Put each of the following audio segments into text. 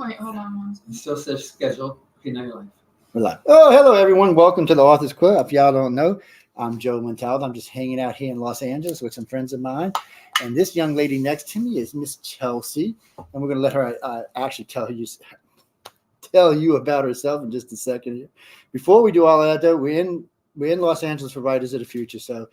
Wait, hold on one second. It still says scheduled. Okay, now you're live. We're live. Oh, hello, everyone. Welcome to the Author's Quill. If y'all don't know, I'm Joe Montaldo. I'm just hanging out here in Los Angeles with some friends of mine. And this young lady next to me is Miss Chelsea. And we're going to let her actually tell you about herself in just a second here. Before we do all that, though, we're in Los Angeles for Writers of the Future. So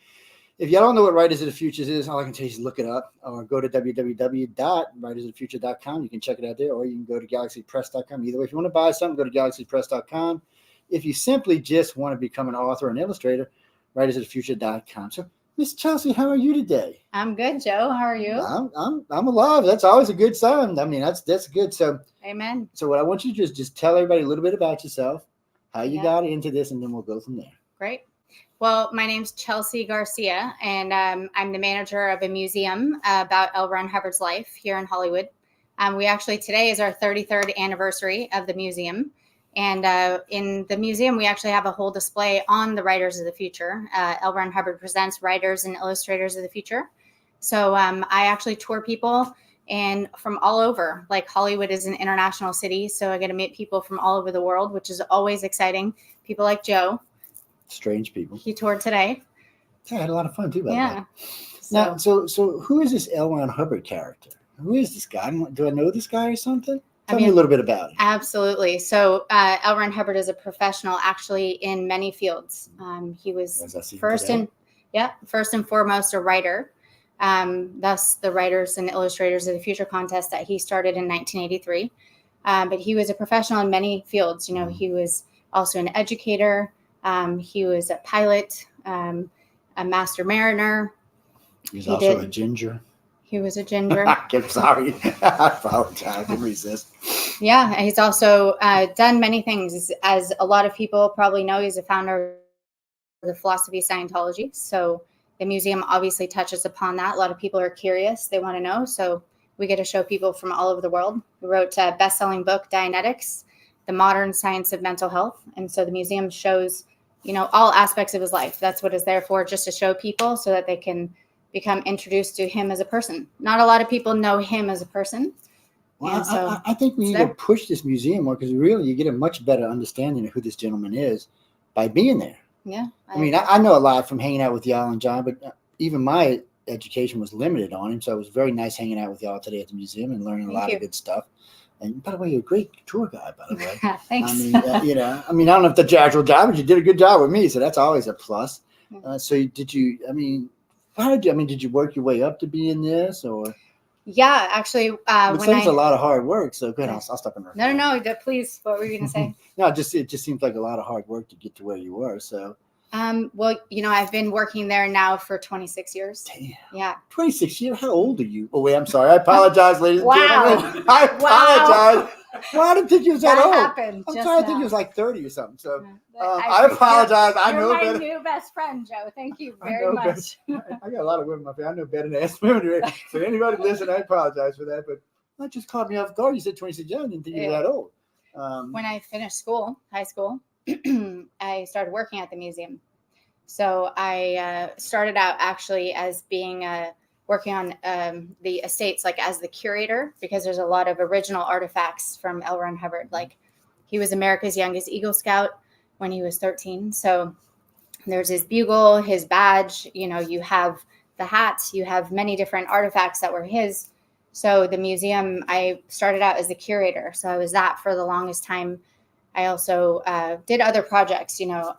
if y'all don't know what Writers of the Future is, all I can tell you is look it up or go to www.writersofthefuture.com. You can check it out there, or you can go to galaxypress.com. Either way, if you want to buy something, go to galaxypress.com. If you simply just want to become an author and illustrator, writersofthefuture.com. So, Miss Chelsea, how are you today? I'm good, Joe. How are you? I'm alive. That's always a good sign. I mean, that's good. So, Amen. So what I want you to do is just tell everybody a little bit about yourself, how you got into this, and then we'll go from there. Great. Well, my name's Chelsea Garcia, and I'm the manager of a museum about L. Ron Hubbard's life here in Hollywood. Today is our 33rd anniversary of the museum. And in the museum, we actually have a whole display on the Writers of the Future. L. Ron Hubbard presents Writers and Illustrators of the Future. So I actually tour people and from all over. Like, Hollywood is an international city, so I get to meet people from all over the world, which is always exciting. People like Joe. Strange people. He toured today. Yeah, I had a lot of fun too. Yeah. Now, so who is this L. Ron Hubbard character? Who is this guy? Do I know this guy or something? Tell me a little bit about him. Absolutely. So L. Ron Hubbard is a professional, actually, in many fields. He was first and foremost a writer. Thus, the Writers and Illustrators of the Future contest that he started in 1983. But he was a professional in many fields. You know, he was also an educator. He was a pilot, a master mariner. He's also a ginger. He was a ginger. I'm sorry. I apologize. I can resist. Yeah, and he's also done many things. As a lot of people probably know, he's a founder of the philosophy of Scientology. So the museum obviously touches upon that. A lot of people are curious. They want to know. So we get to show people from all over the world. We wrote a best-selling book, Dianetics, The Modern Science of Mental Health. And so the museum shows, you know, all aspects of his life. That's what it's there for, just to show people so that they can become introduced to him as a person. Not a lot of people know him as a person. Well, I think we need to push this museum more, because really you get a much better understanding of who this gentleman is by being there. Yeah. I mean, I know a lot from hanging out with y'all and John, but even my education was limited on him. So it was very nice hanging out with y'all today at the museum and learning a lot of good stuff. And by the way, you're a great tour guide, by the way. Thanks. I mean, I don't know if that's your actual job, but you did a good job with me. So that's always a plus. So did you work your way up to be in this, or? Yeah, actually. It seems a lot of hard work. So go ahead, I'll stop in there. No, please. What were you going to say? No, it just seems like a lot of hard work to get to where you were. So. Well, you know, I've been working there now for 26 years. Damn. Yeah. 26 years? How old are you? Oh, wait, I'm sorry. I apologize, ladies and gentlemen. I apologize. Wow. Well, I didn't think you was that old. Happened I'm just sorry, I now. think you was like 30 or something. So I apologize. I know better. better. You're my new best friend, Joe. Thank you very much. I got a lot of women in my family. I know better than ask women. So anybody listen, I apologize for that. But that just caught me off guard. You said 26 years. I didn't think you were that old. When I finished high school, I started working at the museum. So I started out actually as being working on the estates, like as the curator, because there's a lot of original artifacts from L. Ron Hubbard. Like, he was America's youngest Eagle Scout when he was 13. So there's his bugle, his badge, you know, you have the hats, you have many different artifacts that were his. So the museum, I started out as the curator. So I was that for the longest time. I also did other projects, you know,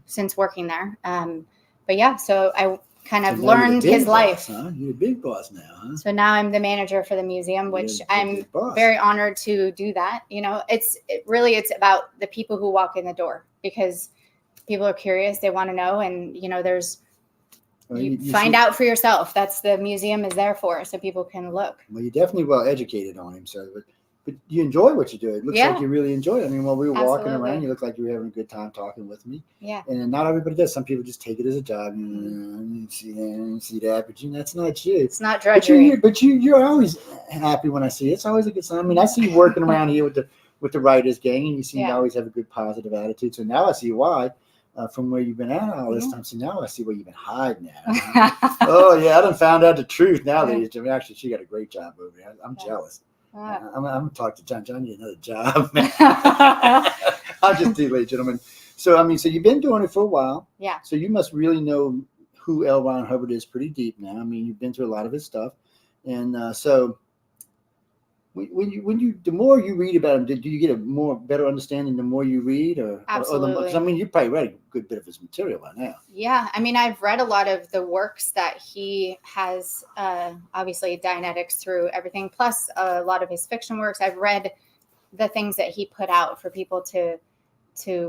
since working there. But yeah, so I kind of learned his life. Huh? You're a big boss now, huh? So now I'm the manager for the museum, which I'm very honored to do that. You know, it's about the people who walk in the door, because people are curious, they want to know, and you know, you find out for yourself. That's the museum is there for, so people can look. Well, you're definitely well educated on him, so. But you enjoy what you do. It looks like you really enjoy it. I mean, while we were walking around, you look like you were having a good time talking with me. Yeah. And not everybody does. Some people just take it as a job. See that, but that's not you. It's not drudgery. But you're always happy when I see it. It's always a good sign. I mean, I see you working around here with the writers gang, and you seem to always have a good, positive attitude. So now I see why. From where you've been at all this time. So now I see where you've been hiding at. Oh, yeah. I done found out the truth now, ladies and gentlemen. Actually, she got a great job over there. I'm jealous. I'm gonna talk to John. John, need another job, man. I'll just delay, gentlemen. So I mean, so you've been doing it for a while. Yeah. So you must really know who L. Ron Hubbard is pretty deep now. I mean, you've been through a lot of his stuff, and so when you the more you read about him, do you get a better understanding the more you read, or Absolutely? Because I mean, you probably read a good bit of his material by now. Yeah, I mean, I've read a lot of the works that he has, obviously Dianetics through everything, plus a lot of his fiction works. I've read the things that he put out for people to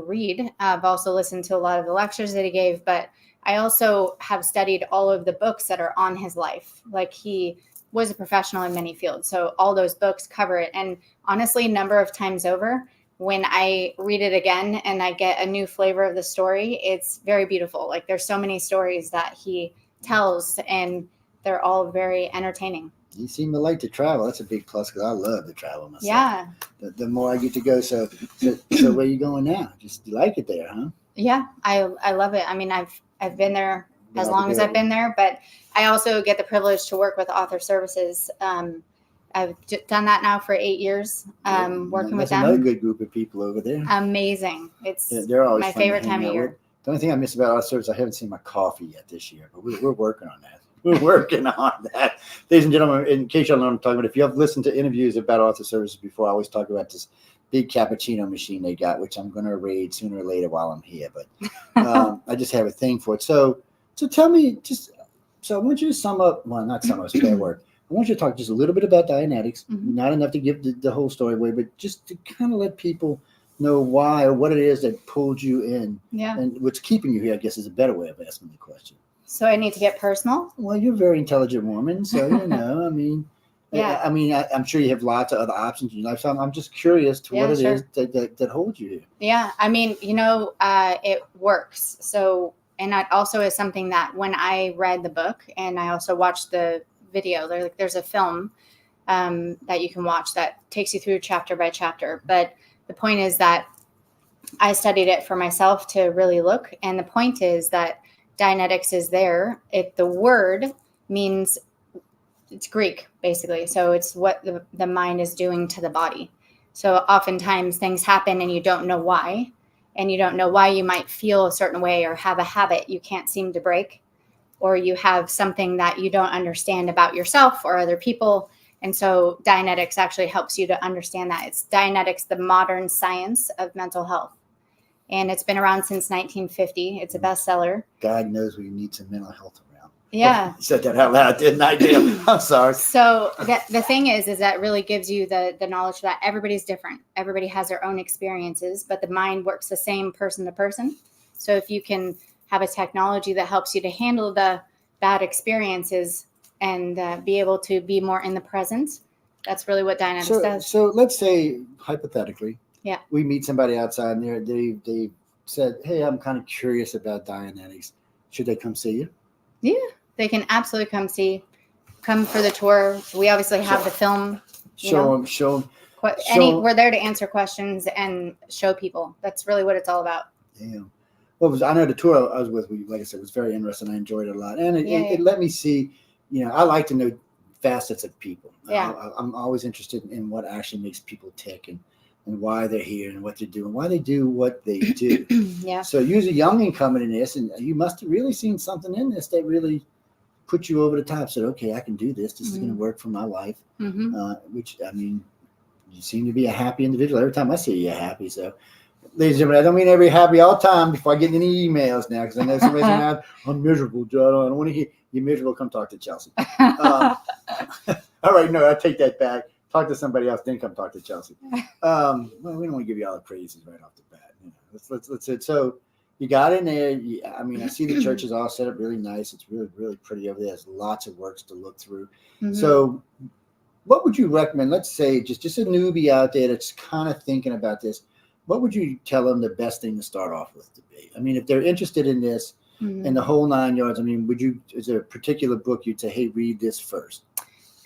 read. I've also listened to a lot of the lectures that he gave, but I also have studied all of the books that are on his life. Like, he was a professional in many fields, so all those books cover it. And honestly, a number of times over, when I read it again and I get a new flavor of the story, it's very beautiful. Like, there's so many stories that he tells, and they're all very entertaining. You seem to like to travel. That's a big plus, because I love to travel myself. Yeah. The more I get to go. So where are you going now? Just you like it there, huh? Yeah, I love it. I mean, I've been there as long as I've been there, but I also get the privilege to work with Author Services. I've done that now for 8 years, working with them. That's another good group of people over there. Amazing. They're always my fun to favorite hang time of out year. with. The only thing I miss about Author Services, I haven't seen my coffee yet this year, but we're working on that. We're working on that. Ladies and gentlemen, in case you don't know what I'm talking about, if you have listened to interviews about Author Services before, I always talk about this big cappuccino machine they got, which I'm going to raid sooner or later while I'm here. But I just have a thing for it. So tell me, so I want you to sum up, well, not sum up, it's a bad word. I want you to talk just a little bit about Dianetics, not enough to give the whole story away, but just to kind of let people know why or what it is that pulled you in. Yeah. And what's keeping you here, I guess, is a better way of asking the question. So I need to get personal? Well, you're a very intelligent woman, so, I mean, yeah. I mean, I'm sure you have lots of other options in your life. So I'm just curious to what it is that holds you here. Yeah. I mean, it works. So, and that also is something that when I read the book and I also watched the video, there's a film that you can watch that takes you through chapter by chapter. But the point is that I studied it for myself to really look. And the point is that Dianetics is there. The word means, it's Greek, basically. So it's what the mind is doing to the body. So oftentimes things happen and you don't know why. And you don't know why you might feel a certain way or have a habit you can't seem to break. Or you have something that you don't understand about yourself or other people. And so Dianetics actually helps you to understand that. It's Dianetics, the modern science of mental health. And it's been around since 1950. It's a bestseller. God knows we need some mental health around. Yeah. You said that out loud, didn't I? I'm sorry. So the thing is that really gives you the knowledge that everybody's different. Everybody has their own experiences, but the mind works the same person to person. So if you can have a technology that helps you to handle the bad experiences and be able to be more in the present, that's really what Dianetics does. So let's say, hypothetically, yeah, we meet somebody outside and they said, hey, I'm kind of curious about Dianetics. Should they come see you? Yeah, they can absolutely come for the tour. We obviously have the film. Show them. We're there to answer questions and show people. That's really what it's all about. Yeah. Well, I know the tour I was with, like I said, was very interesting. I enjoyed it a lot. And it let me see, I like to know facets of people. Yeah. I'm always interested in what actually makes people tick and why they're here and what they're doing, why they do what they do. Yeah. So you're a youngin' coming in this, and you must have really seen something in this that really put you over the top. Said, okay, I can do this. This is going to work for my life. Which, I mean, you seem to be a happy individual. Every time I see you, you're happy. So, ladies and gentlemen, I don't mean every happy all the time before I get any emails now, because I know somebody's going to I'm miserable, John. I don't want to hear you're miserable. Come talk to Chelsea. All right, no, I take that back. Talk to somebody else, then come talk to Chelsea. Well, we don't want to give you all the praises right off the bat. Let's say so. You got in there. I see the church is all set up really nice. It's really, really pretty over there. There's lots of works to look through. So, what would you recommend? Let's say just a newbie out there that's kind of thinking about this. What would you tell them the best thing to start off with to be? I mean, if they're interested in this and the whole 9 yards, I mean, is there a particular book you'd say, hey, read this first?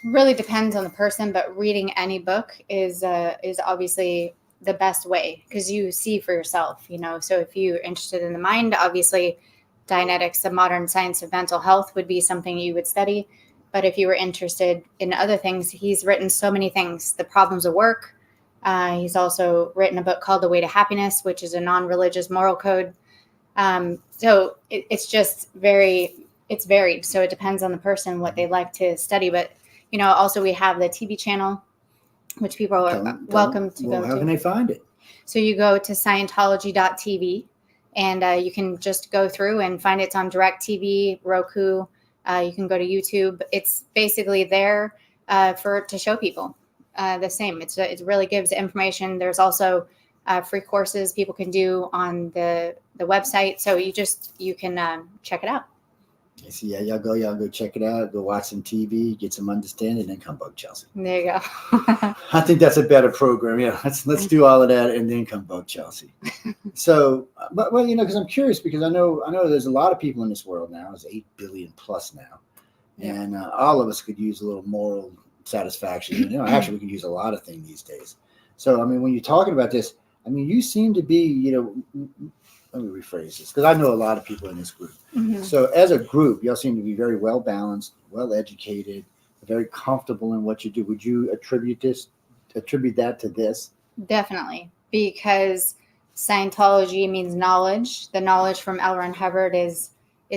Really depends on the person, but reading any book is obviously the best way because you see for yourself, So if you're interested in the mind, obviously Dianetics, the modern science of mental health would be something you would study. But if you were interested in other things, he's written so many things. The Problems of Work. He's also written a book called The Way to Happiness, which is a non-religious moral code. So it's just it's varied. So it depends on the person, what they like to study. But, also we have the TV channel, which people are welcome to go to. How can they find it? So you go to Scientology.tv, and you can just go through and find it's on DirecTV, Roku. You can go to YouTube. It's basically there to show people the same. It really gives information. There's also free courses people can do on the website. So you can check it out. So yeah, y'all go check it out. Go watch some TV, get some understanding, then come bug Chelsea. There you go. I think that's a better program. Yeah, let's do all of that and then come bug Chelsea. So, but because I'm curious, because I know there's a lot of people in this world now. There's 8 billion plus now, and all of us could use a little moral satisfaction. Actually, we can use a lot of things these days. So, I mean, when you're talking about this, I mean, you seem to be, let me rephrase this, because I know a lot of people in this group. Mm-hmm. So as a group, y'all seem to be very well balanced, well educated, very comfortable in what you do. Would you attribute that to this? Definitely, because Scientology means knowledge. The knowledge from L. Ron Hubbard is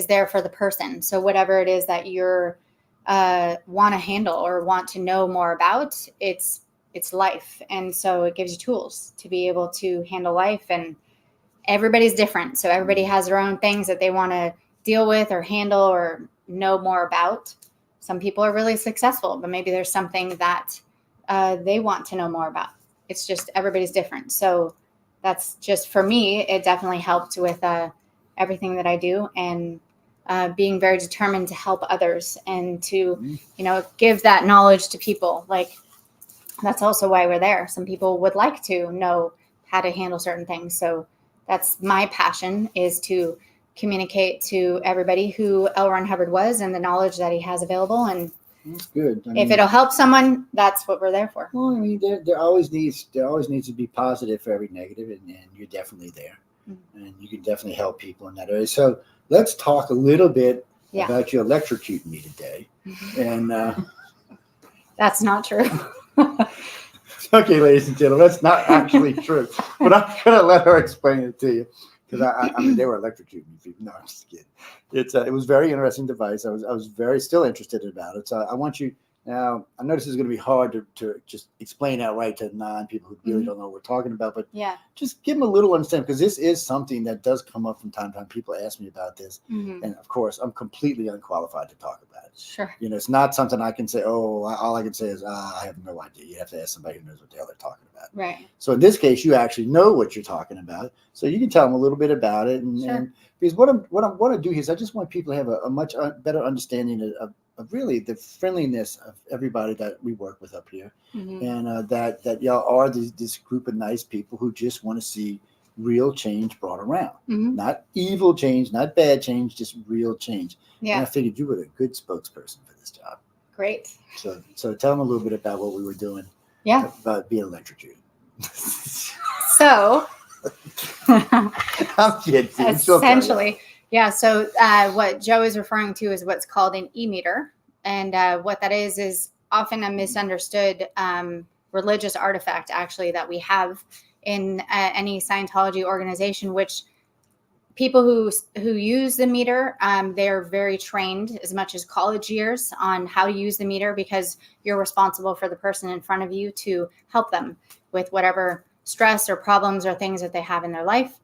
there for the person. So whatever it is that you're want to handle or want to know more about, it's life. And so it gives you tools to be able to handle life, and everybody's different. So everybody has their own things that they want to deal with or handle or know more about. Some people are really successful, but maybe there's something that they want to know more about. It's just everybody's different. So that's just, for me, it definitely helped with everything that I do, and being very determined to help others and to, give that knowledge to people. Like, that's also why we're there. Some people would like to know how to handle certain things. So that's my passion, is to communicate to everybody who L. Ron Hubbard was and the knowledge that he has available. And that's good. If it'll help someone, that's what we're there for. Well, I mean, there always needs to be positive for every negative, and you're definitely there, and you can definitely help people in that area. So let's talk a little bit about you electrocuting me today, and that's not true. Okay, ladies and gentlemen, that's not actually true, but I'm gonna let her explain it to you, because I mean, they were electrocuting me. No, I'm just kidding. It was a very interesting device. I was very still interested about it. So I want you now. I know this is going to be hard to just explain outright to non-people who really don't know what we're talking about, but just give them a little understanding, because this is something that does come up from time to time. People ask me about this, and of course, I'm completely unqualified to talk about it. Sure. It's not something I can say. Oh, all I can say is I have no idea. You have to ask somebody who knows what the hell they're talking about. Right. So in this case, you actually know what you're talking about, so you can tell them a little bit about it, and because what I want to do here is I just want people to have a much better understanding of really the friendliness of everybody that we work with up here, and that y'all are this group of nice people who just want to see real change brought around, not evil change, not bad change, just real change. Yeah. And I figured you were a good spokesperson for this job. Great. So tell them a little bit about what we were doing. Yeah. About being electrocuted. So. I'm kidding. Essentially, yeah. So what Joe is referring to is what's called an e-meter, and what that is often a misunderstood religious artifact, actually, that we have in any Scientology organization. Which people who use the meter, they're very trained, as much as college years, on how to use the meter, because you're responsible for the person in front of you to help them with whatever stress or problems or things that they have in their life.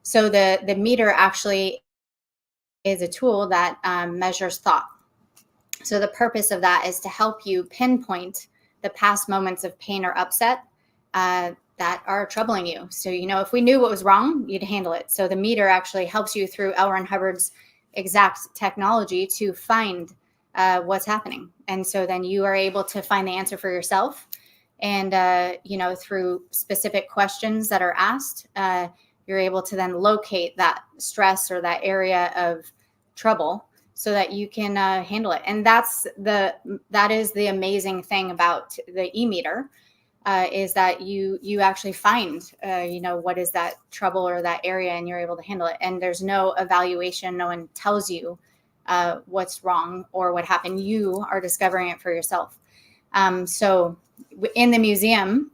So the meter actually is a tool that measures thought. So the purpose of that is to help you pinpoint the past moments of pain or upset that are troubling you. So, if we knew what was wrong, you'd handle it. So the meter actually helps you through L. Ron Hubbard's exact technology to find what's happening. And so then you are able to find the answer for yourself. And, through specific questions that are asked, you're able to then locate that stress or that area of trouble so that you can handle it. And that is the amazing thing about the e-meter, is that you actually find, what is that trouble or that area, and you're able to handle it. And there's no evaluation. No one tells you what's wrong or what happened. You are discovering it for yourself. So in the museum,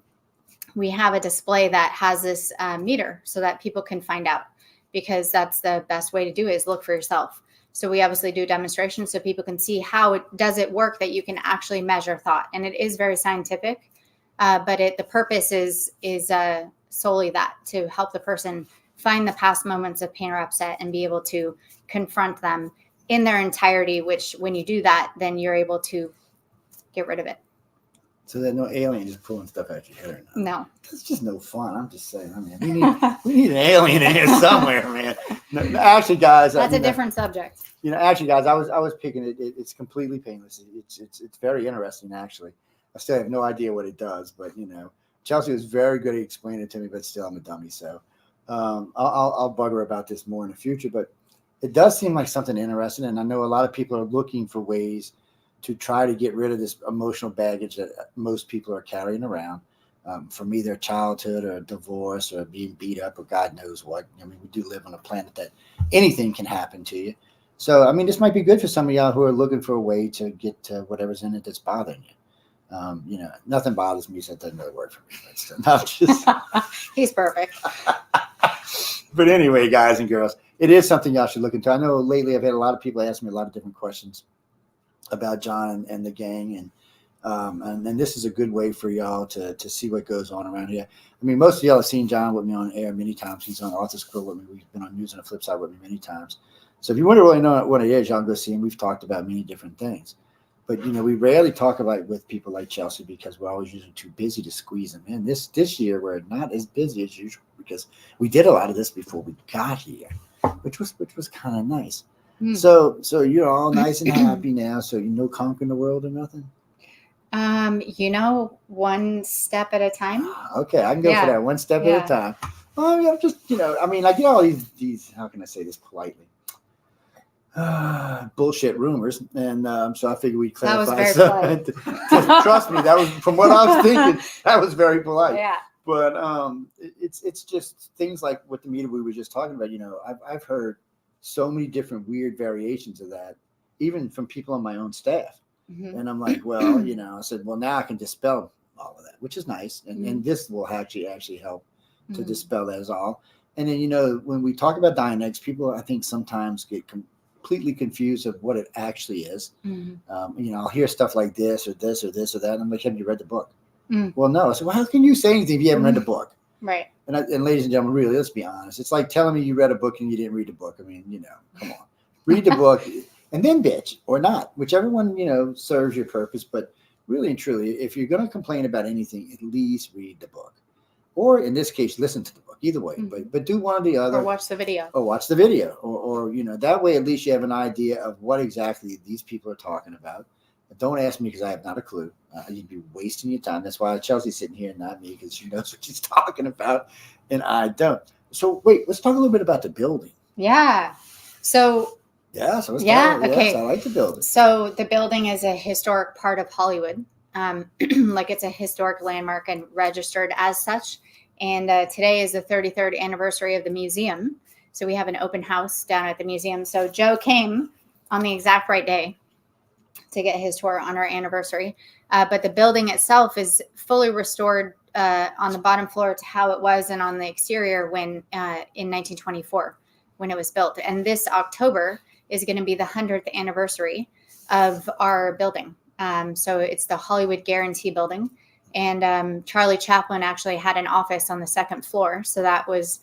we have a display that has this meter so that people can find out, because that's the best way to do it, is look for yourself. So we obviously do demonstrations so people can see how does it work, that you can actually measure thought. And it is very scientific, but the purpose is solely that, to help the person find the past moments of pain or upset and be able to confront them in their entirety, which when you do that, then you're able to get rid of it. So there's no alien just pulling stuff out your head or not? No. It's just no fun. I'm just saying. I mean, we need an alien in here somewhere, man. No, actually, guys, that's a different subject. Actually, guys, I was picking it. It's completely painless. It's very interesting, actually. I still have no idea what it does, but Chelsea was very good at explaining it to me, but still, I'm a dummy. So I'll bug her about this more in the future. But it does seem like something interesting, and I know a lot of people are looking for ways to try to get rid of this emotional baggage that most people are carrying around from either childhood or divorce or being beat up or God knows what. I mean, we do live on a planet that anything can happen to you. So, I mean, this might be good for some of y'all who are looking for a way to get to whatever's in it that's bothering you. Nothing bothers me, so that doesn't really work for me. But not just... He's perfect. But anyway, guys and girls, it is something y'all should look into. I know lately I've had a lot of people ask me a lot of different questions about John and the gang, and then this is a good way for y'all to see what goes on around here. I mean, most of y'all have seen John with me on air many times. He's on Author's Quill with me. We've been on News on the Flip Side with me many times. So if you want to really know what it is, y'all go see him. We've talked about many different things. But, we rarely talk about it with people like Chelsea because we're always usually too busy to squeeze them in. This year, we're not as busy as usual because we did a lot of this before we got here, which was kind of nice. So you're all nice and happy now. So conquering the world or nothing? One step at a time. Okay, I can go for that. One step at a time. Well, I'm just, I get all these, how can I say this politely? Bullshit rumors. And so I figured we'd clarify. That was very polite. Trust me, that was, from what I was thinking, that was very polite. Yeah. But it's just things like what the meter we were just talking about. I've heard so many different weird variations of that, even from people on my own staff. Mm-hmm. And I'm like, well, I said, well, now I can dispel all of that, which is nice. And this will actually help to dispel that as all. And then, when we talk about dying eggs, people, I think, sometimes get completely confused of what it actually is. Mm-hmm. I'll hear stuff like this or this or this or that. And I'm like, have you read the book? Well, no. I said, well, how can you say anything if you haven't read the book? Right. And ladies and gentlemen, really, let's be honest. It's like telling me you read a book and you didn't read the book. I mean, come on. Read the book and then bitch or not, whichever one, serves your purpose. But really and truly, if you're going to complain about anything, at least read the book. Or in this case, listen to the book. Either way. But do one or the other. Or watch the video. Or that way, at least you have an idea of what exactly these people are talking about. But don't ask me because I have not a clue. You'd be wasting your time. That's why Chelsea's sitting here and not me, because she knows what she's talking about and I don't. So wait, let's talk a little bit about the building. Yeah. So let's talk. Okay. Yes, I like the building. So the building is a historic part of Hollywood. Like it's a historic landmark and registered as such. And today is the 33rd anniversary of the museum. So we have an open house down at the museum. So Joe came on the exact right day to get his tour on our anniversary. But the building itself is fully restored on the bottom floor to how it was, and on the exterior when in 1924 when it was built. And this October is going to be the 100th anniversary of our building. So it's the Hollywood Guarantee Building. And Charlie Chaplin actually had an office on the second floor. So that was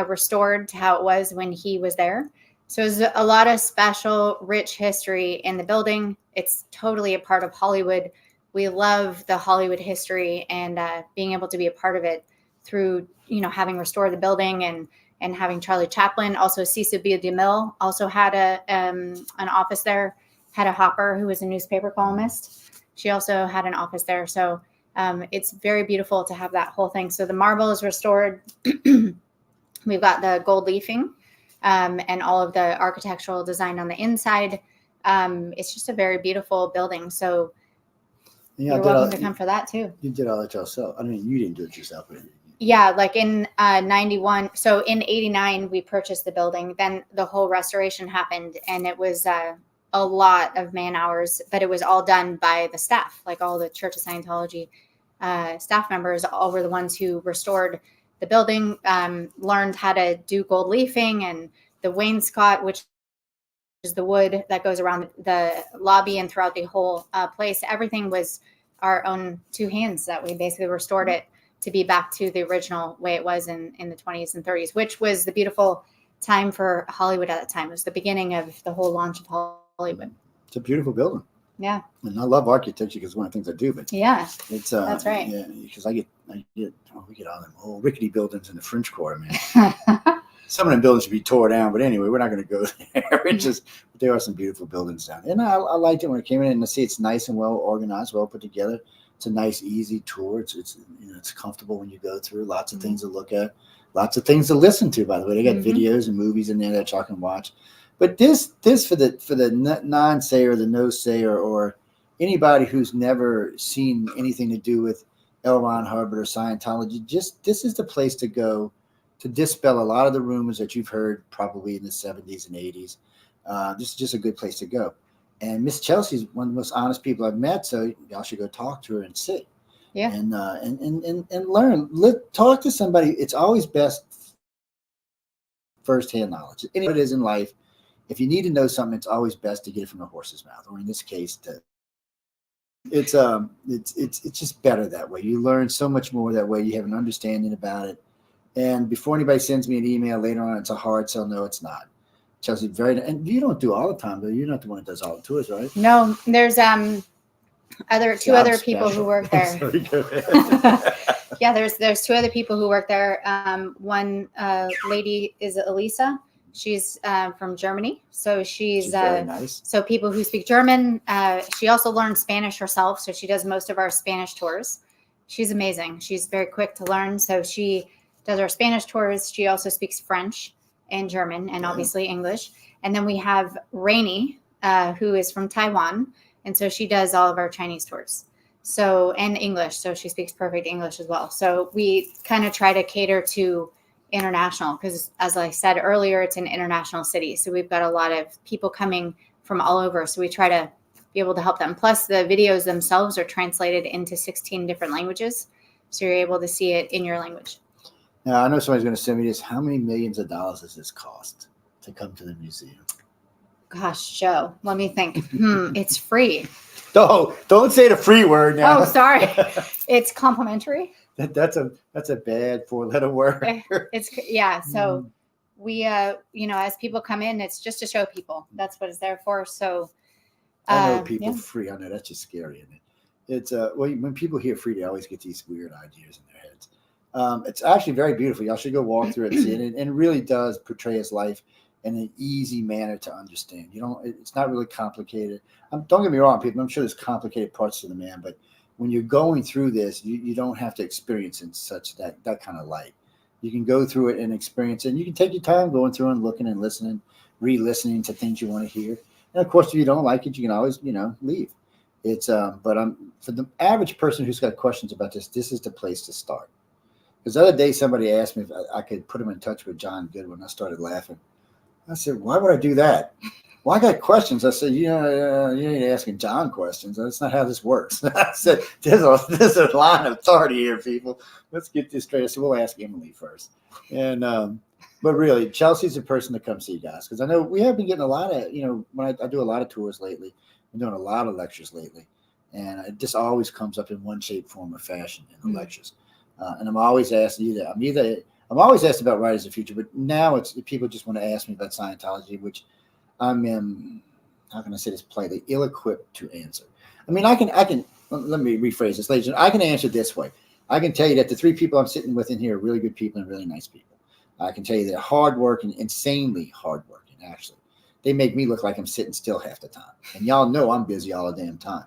restored to how it was when he was there. So there's a lot of special, rich history in the building. It's totally a part of Hollywood. We love the Hollywood history and being able to be a part of it through, having restored the building and having Charlie Chaplin. Also, Cecil B. DeMille also had an office there. Had a Hopper, who was a newspaper columnist. She also had an office there. So it's very beautiful to have that whole thing. So the marble is restored. We've got the gold leafing and all of the architectural design on the inside. It's just a very beautiful building. So you're welcome to come for that too. You did all that yourself. I mean, you didn't do it yourself. But yeah, like in 91. So in 89, we purchased the building. Then the whole restoration happened, and it was a lot of man hours, but it was all done by the staff, like all the Church of Scientology staff members. All were the ones who restored the building, learned how to do gold leafing and the wainscot, which is the wood that goes around the lobby and throughout the whole place. Everything was our own two hands that we basically restored it to be back to the original way it was in the 20s and 30s, which was the beautiful time for Hollywood at that time. It was the beginning of the whole launch of Hollywood. It's a beautiful building. Yeah. And I love architecture because it's one of the things I do, but yeah, it's that's right. Yeah, because we get all them old rickety buildings in the French Quarter, man. Some of them buildings should be tore down, but anyway, we're not going to go there. It's just, there are some beautiful buildings down there. And I liked it when it came in, and to see it's nice and well organized, well put together. It's a nice, easy tour. It's comfortable when you go through. Lots of things to look at, lots of things to listen to. By the way, they got videos and movies in there that y'all can watch. But this for the non-sayer, the no-sayer, or anybody who's never seen anything to do with L. Ron Hubbard or Scientology, this is the place to go to dispel a lot of the rumors that you've heard probably in the 70s and 80s. This is just a good place to go. And Miss Chelsea's one of the most honest people I've met, so y'all should go talk to her and see. Yeah. And learn. Talk to somebody. It's always best firsthand knowledge. Anybody it is in life, if you need to know something, it's always best to get it from the horse's mouth, or in this case, it's just better that way. You learn so much more that way. You have an understanding about it. And before anybody sends me an email later on, it's a hard sell. No, it's not. Chelsea, and you don't do all the time, though. You're not the one that does all the tours, right? No, there's two other people who work there. Sorry, go ahead. Yeah, there's two other people who work there. One lady is Elisa. She's from Germany, so she's very nice. So people who speak German. She also learned Spanish herself, so she does most of our Spanish tours. She's amazing. She's very quick to learn, so she does our Spanish tours. She also speaks French and German, and obviously English. And then we have Rainey, who is from Taiwan, and so she does all of our Chinese tours. So, and English, so she speaks perfect English as well. So we kind of try to cater to international, because as I said earlier, it's an international city. So we've got a lot of people coming from all over. So we try to be able to help them. Plus the videos themselves are translated into 16 different languages. So you're able to see it in your language. Now, I know somebody's going to send me this. How many millions of dollars does this cost to come to the museum? Gosh, Joe, let me think. It's free. Don't say the free word now. Oh, sorry. It's complimentary. That's a bad 4-letter word. So we as people come in, it's just to show people. That's what it's there for. So I know people free. I know that's just scary, isn't it? It's when people hear free, they always get these weird ideas in their heads. It's actually very beautiful. Y'all should go walk through it and see it. And it really does portray his life in an easy manner to understand. It's not really complicated. Don't get me wrong, people. I'm sure there's complicated parts to the man, but when you're going through this, you don't have to experience in such that kind of light. You can go through it and experience it. And you can take your time going through and looking and listening, re-listening to things you want to hear. And of course, if you don't like it, you can always, leave. It's but for the average person who's got questions about this is the place to start. Because the other day somebody asked me if I could put him in touch with John Goodwin. I started laughing. I said, "Why would I do that? Well, I got questions." I said, you ain't asking John questions. That's not how this works. I said, there's a line of authority here, people. Let's get this straight. I said, we'll ask Emily first. And but really, Chelsea's a person to come see, guys, because I know we have been getting a lot of, when I do a lot of tours lately, I'm doing a lot of lectures lately, and it just always comes up in one shape, form, or fashion in the lectures. And I'm always asked I'm always asked about Writers of the Future, but now it's people just want to ask me about Scientology, which I'm how can I say this politely, ill-equipped to answer. I mean, I can let me rephrase this, ladies and gentlemen. I can answer this way. I can tell you that the three people I'm sitting with in here are really good people and really nice people. I can tell you they're hardworking, insanely hardworking, actually. They make me look like I'm sitting still half the time. And y'all know I'm busy all the damn time.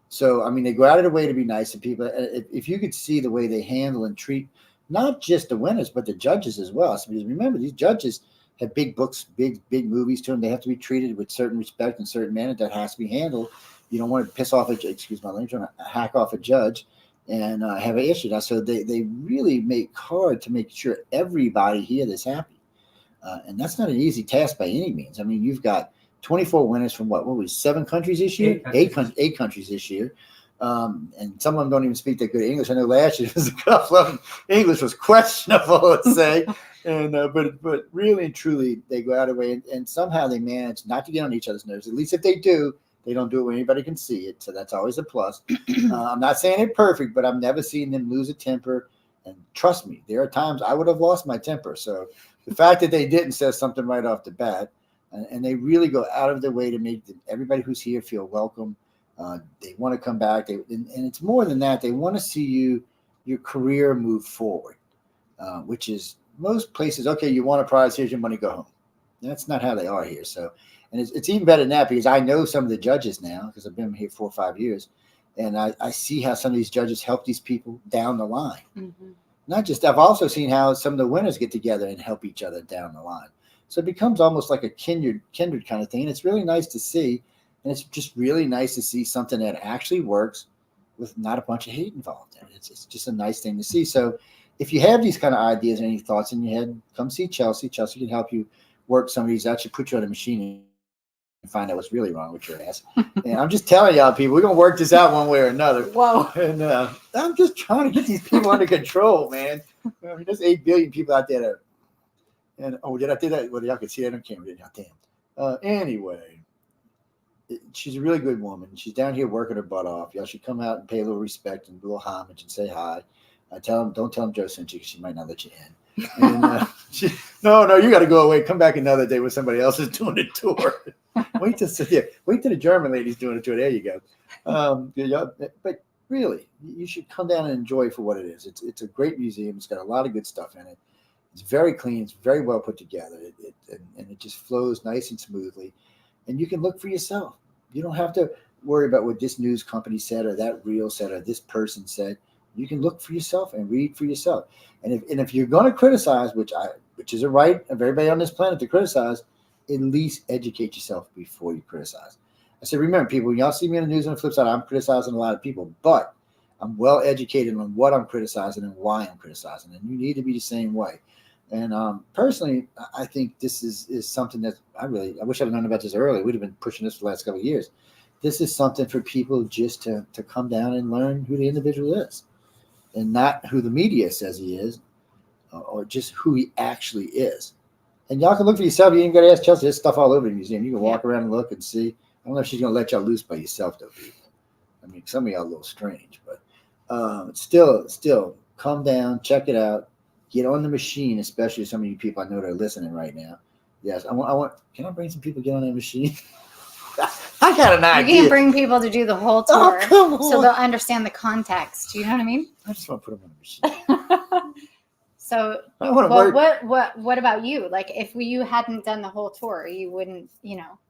So, I mean, they go out of their way to be nice to people. If you could see the way they handle and treat not just the winners, but the judges as well. So, because remember, these judges have big books, big movies to them. They have to be treated with certain respect and certain manner that has to be handled. You don't want to piss off excuse my language, want to hack off a judge and have an issue. So they really make hard to make sure everybody here is happy. And that's not an easy task by any means. I mean, you've got 24 winners from what was 7 countries this year? Eight countries. Eight countries this year. And some of them don't even speak that good English. I know last year was a couple of them. English was questionable, let's say. And but really and truly, they go out of the way and somehow they manage not to get on each other's nerves. At least if they do, they don't do it where anybody can see it. So that's always a plus. I'm not saying they're perfect, but I've never seen them lose a temper. And trust me, there are times I would have lost my temper. So the fact that they didn't says something right off the bat. And they really go out of their way to make everybody who's here feel welcome. They want to come back. And it's more than that. They want to see your career move forward, which is most places, okay, you want a prize, here's your money, go home. That's not how they are here. So, and it's even better than that because I know some of the judges now because I've been here 4 or 5 years. And I see how some of these judges help these people down the line. Mm-hmm. Not just, I've also seen how some of the winners get together and help each other down the line. So it becomes almost like a kindred kind of thing. And it's really nice to see. And it's just really nice to see something that actually works with not a bunch of hate involved in it. It's just a nice thing to see. So if you have these kind of ideas and any thoughts in your head, come see Chelsea. Chelsea can help you work some of these out. She'll put you on a machine and find out what's really wrong with your ass. And I'm just telling y'all, people, we're going to work this out one way or another. Whoa. And I'm just trying to get these people under control, man. I mean, there's 8 billion people out there that, and did I do that? Well, y'all can see that on camera, didn't y'all? Damn. Anyway, she's a really good woman. She's down here working her butt off. Y'all should come out and pay a little respect and a little homage and say hi. Don't tell them Joe sent you because she might not let you in. And, no, you got to go away. Come back another day when somebody else is doing the tour. Wait till the German lady's doing the tour. There you go. But really, you should come down and enjoy it for what it is. It's a great museum. It's got a lot of good stuff in it. It's very clean. It's very well put together. And it just flows nice and smoothly. And you can look for yourself. You don't have to worry about what this news company said or that reel said or this person said. You can look for yourself and read for yourself. And if you're going to criticize, which is a right of everybody on this planet to criticize, at least educate yourself before you criticize. I said, remember, people, when y'all see me on the news on the flip side, I'm criticizing a lot of people, but I'm well educated on what I'm criticizing and why I'm criticizing. And you need to be the same way. And personally, I think this is something that I wish I'd known about this earlier. We'd have been pushing this for the last couple of years. This is something for people just to come down and learn who the individual is and not who the media says he is or just who he actually is. And y'all can look for yourself. You ain't got to ask Chelsea. There's stuff all over the museum. You can walk around and look and see. I don't know if she's going to let y'all loose by yourself, though, people. I mean, some of y'all a little strange, but still come down, check it out. Get on the machine, especially some of you people I know that are listening right now. Yes, I want. Can I bring some people to get on that machine? I got an idea. You can bring people to do the whole tour, so they'll understand the context. You know what I mean? I just want to put them on the machine. So, what about you? Like, if you hadn't done the whole tour, you wouldn't,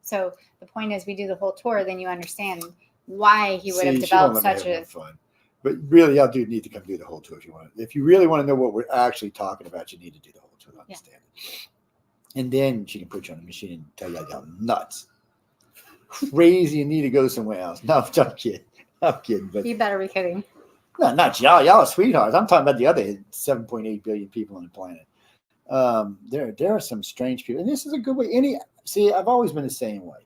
So the point is, we do the whole tour, then you understand why he would have developed such a. Fun. But really, y'all do need to come do the whole tour if you want. If you really want to know what we're actually talking about, you need to do the whole tour to understand it. And then she can put you on the machine and tell y'all nuts, crazy, and need to go somewhere else. No, I'm kidding. But you better be kidding. No, not y'all. Y'all are sweethearts. I'm talking about the other 7.8 billion people on the planet. There are some strange people, and this is a good way. I've always been the same way.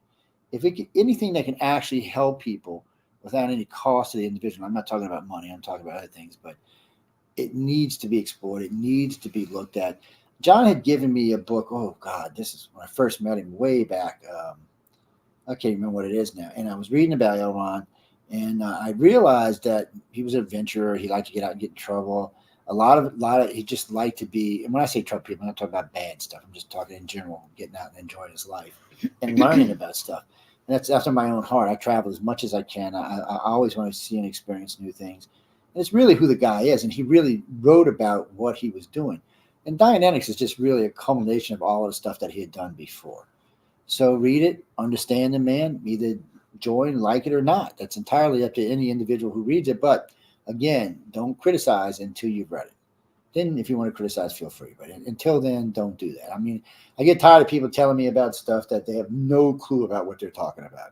If anything that can actually help people without any cost to the individual. I'm not talking about money. I'm talking about other things, but it needs to be explored. It needs to be looked at. John had given me a book. Oh God, this is when I first met him way back. I can't remember what it is now. And I was reading about Elron, and I realized that he was an adventurer. He liked to get out and get in trouble. A lot of he just liked to be. And when I say trouble people, I'm not talking about bad stuff. I'm just talking in general, getting out and enjoying his life and learning about stuff. And that's after my own heart. I travel as much as I can. I always want to see and experience new things. And it's really who the guy is. And he really wrote about what he was doing. And Dianetics is just really a culmination of all of the stuff that he had done before. So read it, understand the man, either join, like it or not. That's entirely up to any individual who reads it. But again, don't criticize until you've read it. Then if you want to criticize, feel free. But until then, don't do that. I mean, I get tired of people telling me about stuff that they have no clue about what they're talking about.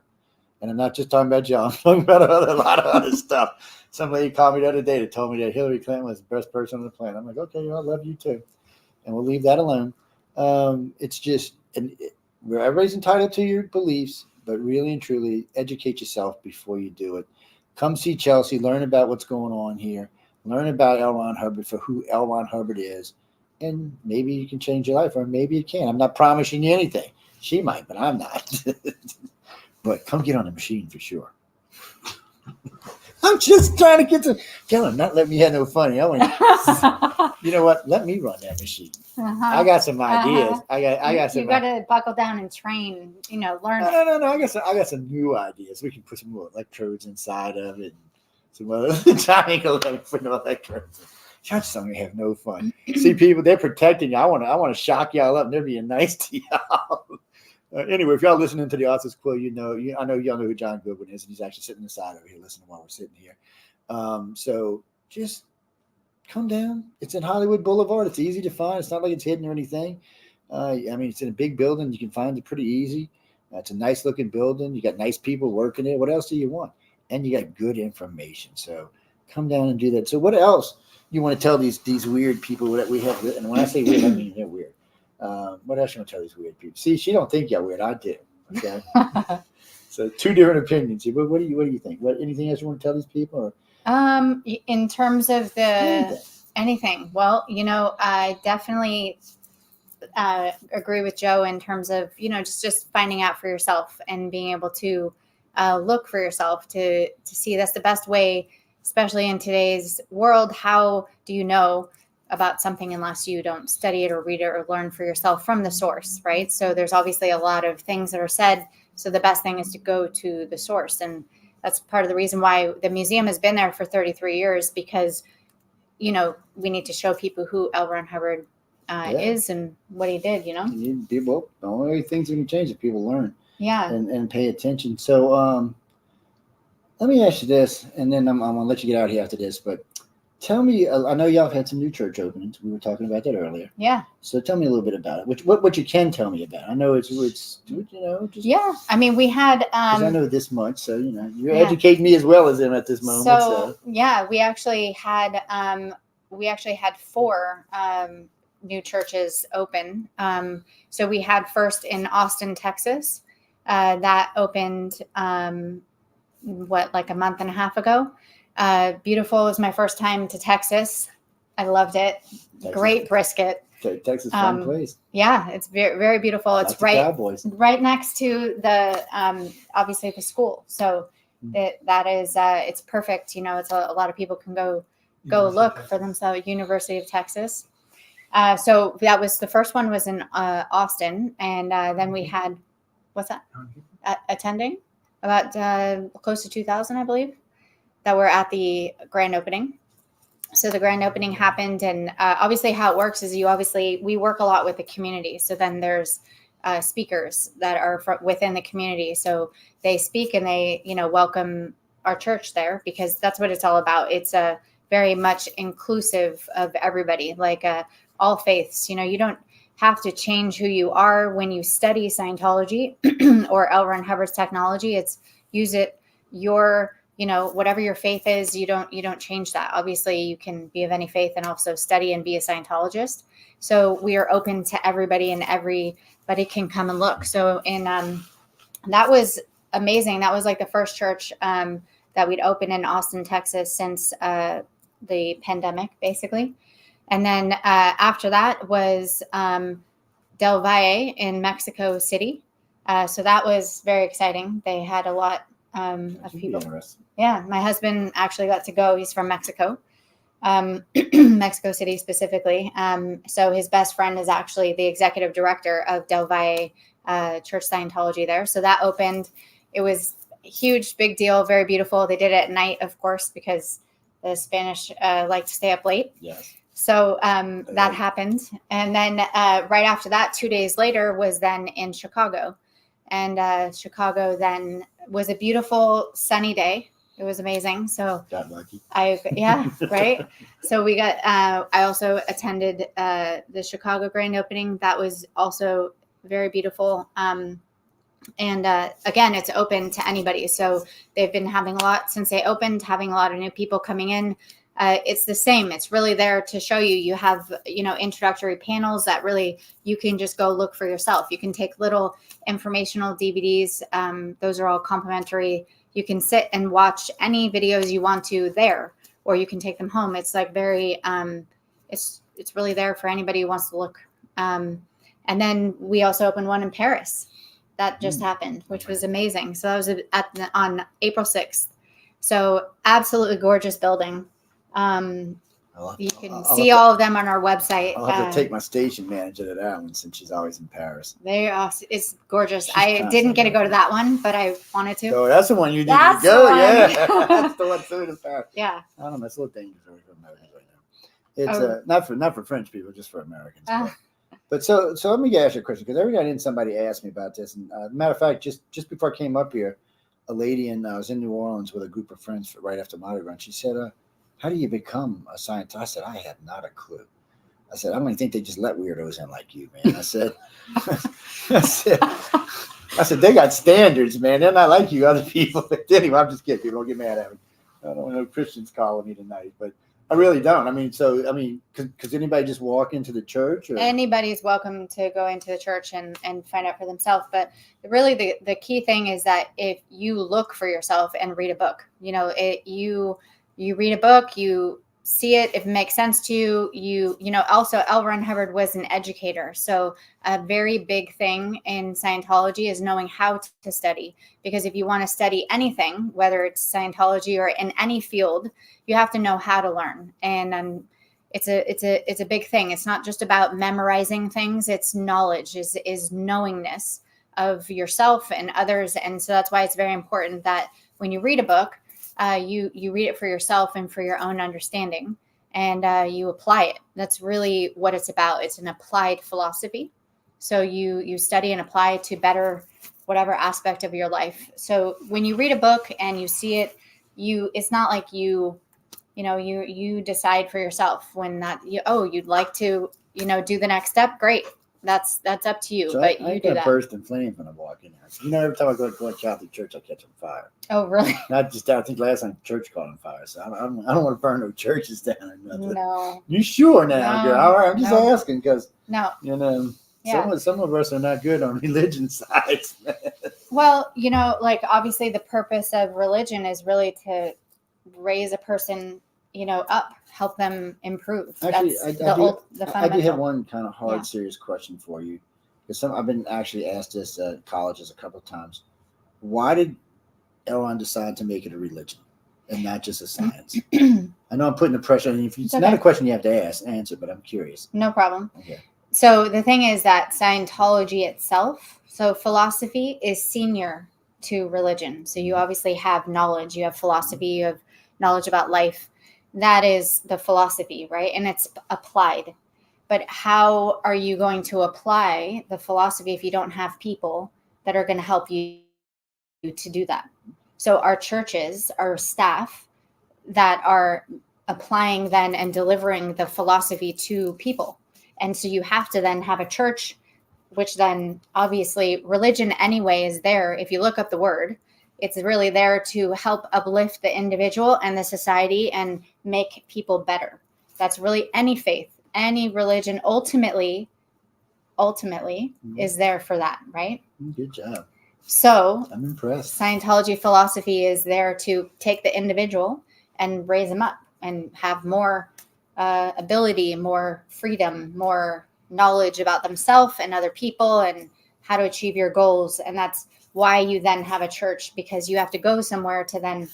And I'm not just talking about John. I'm talking about a lot of other stuff. Some lady called me the other day that told me that Hillary Clinton was the best person on the planet. I'm like, okay, I love you too. And we'll leave that alone. It's just, everybody's entitled to your beliefs, but really and truly educate yourself before you do it. Come see Chelsea, learn about what's going on here, learn about L. Ron Hubbard for who L. Ron Hubbard is, and maybe you can change your life, or maybe you can't. I'm not promising you anything. She might, but I'm not. But come get on the machine for sure. I'm just trying to get to tell him, not let me have no funny. I want you know what? Let me run that machine. I got some ideas. I got some. You got to buckle down and train. Learn. No. I got some new ideas. We can put some more electrodes inside of it. Some other tiny electrodes. Just don't have no fun. See, people, they're protecting you. I want to shock y'all up, and they're being nice to y'all. Anyway, if y'all listening to the Author's Quill, I know y'all know who John Goodwin is, and he's actually sitting aside over here listening while we're sitting here. So just come down. It's in Hollywood Boulevard. It's easy to find. It's not like it's hidden or anything. It's in a big building. You can find it pretty easy. It's a nice looking building. You got nice people working it. What else do you want? And you got good information. So come down and do that. So what else you want to tell these weird people that we have? And when I say weird, I mean they're weird. What else you want to tell these weird people? See, she don't think y'all weird. I do. Okay. So two different opinions. What do you think? Anything else you want to tell these people? Or? In terms of anything. Well, I definitely agree with Joe in terms of, just finding out for yourself and being able to look for yourself to see. That's the best way, especially in today's world. How do you know about something unless you don't study it or read it or learn for yourself from the source, right? So there's obviously a lot of things that are said. So the best thing is to go to the source. And that's part of the reason why the museum has been there for 33 years, because, we need to show people who L. Ron Hubbard is and what he did, Well, the only way things are going to change if people learn. Yeah. And pay attention. So let me ask you this, and then I'm going to let you get out of here after this, but tell me, I know y'all have had some new church openings. We were talking about that earlier. Yeah. So tell me a little bit about it. What you can tell me about it. I know it's just. Yeah. I mean, we had. I know this much, so you're educating me as well as them at this moment. So yeah, we actually had 4 new churches open. So we had first in Austin, Texas, that opened like a month and a half ago. Beautiful. It was my first time to Texas. I loved it. Texas. Great brisket. Texas, fun place. Yeah, it's very, very beautiful. Lots it's right next to the obviously the school. So that is it's perfect. It's a lot of people can go look for themselves. University of Texas. So that was the first one was in Austin, and then we had what's that attending about close to 2,000, I believe, that were at the grand opening. So the grand opening happened, and obviously how it works is we work a lot with the community. So then there's speakers that are within the community. So they speak and they, welcome our church there, because that's what it's all about. It's a very much inclusive of everybody, like all faiths. You don't have to change who you are when you study Scientology or L. Ron Hubbard's technology. It's use it whatever your faith is, you don't change that. Obviously, you can be of any faith and also study and be a Scientologist. So we are open to everybody, and everybody can come and look. So that was amazing. That was like the first church that we'd opened in Austin, Texas since the pandemic, basically. And then after that was Del Valle in Mexico City. So that was very exciting. They had a lot of people. Yeah, my husband actually got to go. He's from Mexico, Mexico City specifically. So his best friend is actually the executive director of Del Valle Church Scientology there. So that opened. It was a huge, big deal, very beautiful. They did it at night, of course, because the Spanish like to stay up late. Yes. So that happened. And then right after that, 2 days later, was then in Chicago. And Chicago then was a beautiful sunny day. It was amazing. So got lucky. Right. So we got. I also attended the Chicago grand opening. That was also very beautiful. And again, it's open to anybody. So they've been having a lot since they opened, having a lot of new people coming in. it's the same. It's really there to show you. You have, introductory panels that really you can just go look for yourself. You can take little informational DVDs. Those are all complimentary. You can sit and watch any videos you want to there, or you can take them home. It's like very, it's really there for anybody who wants to look. And then we also opened one in Paris that just happened, which was amazing. So that was on April 6th. So absolutely gorgeous building. You can see all of them on our website. I'll have to take my station manager to that one since she's always in Paris. It's gorgeous. I didn't get to go to that one, but I wanted to. Oh, that's the one you need to That's go. the one. Yeah, that's the one too in Paris. Yeah. I don't know. It's a little dangerous for Americans right now. It's not for French people, just for Americans. But so let me ask you a question, because every now and then somebody asks me about this. And matter of fact, just before I came up here, a lady I was in New Orleans with a group of friends right after Mardi Gras. She said, how do you become a scientist? I said, I have not a clue. I said, I don't even think they just let weirdos in like you, man. I said, they got standards, man. They're not like you other people. But anyway, I'm just kidding. People don't get mad at me. I don't know Christians calling me tonight, but I really don't. Could anybody just walk into the church? Or? Anybody's welcome to go into the church and find out for themselves. But really the key thing is that if you look for yourself and read a book, you read a book, you see it, if it makes sense to you, also L. Ron Hubbard was an educator. So a very big thing in Scientology is knowing how to study, because if you want to study anything, whether it's Scientology or in any field, you have to know how to learn. And it's a big thing. It's not just about memorizing things. It's knowledge, is knowingness of yourself and others. And so that's why it's very important that when you read a book, you read it for yourself and for your own understanding, and you apply it. That's really what it's about. It's an applied philosophy. So you study and apply to better whatever aspect of your life. So when you read a book and you see it, it's not like you decide for yourself when you'd like to, do the next step. Great. That's up to you, so but I you do that. Burst in flames when I walk in there. Every time I go to a Catholic church, I catch on fire. Oh, really? Not just I think last time church caught on fire. So I don't want to burn no churches down or nothing. No. You sure now, girl? All right, I'm just asking because some of us are not good on religion sides. Well, obviously the purpose of religion is really to raise a person, up, help them improve. Actually, That's the fundamental. I do have one kind of hard, serious question for you. Because I've been actually asked this at colleges a couple of times. Why did Elron decide to make it a religion and not just a science? I know I'm putting the pressure on you. It's not a question you have to answer, but I'm curious. No problem. Okay. So the thing is that Scientology itself, so philosophy is senior to religion. So you obviously have knowledge, you have philosophy, you have knowledge about life. That is the philosophy, right? And it's applied. But how are you going to apply the philosophy if you don't have people that are going to help you to do that? So our churches, our staff that are applying then and delivering the philosophy to people. And so you have to then have a church, which then obviously religion anyway is there. If you look up the word, it's really there to help uplift the individual and the society and make people better. That's really any faith, any religion ultimately is there for that, right? Good job. So I'm impressed. Scientology philosophy is there to take the individual and raise them up and have more ability, more freedom, more knowledge about themselves and other people and how to achieve your goals. And that's why you then have a church, because you have to go somewhere to then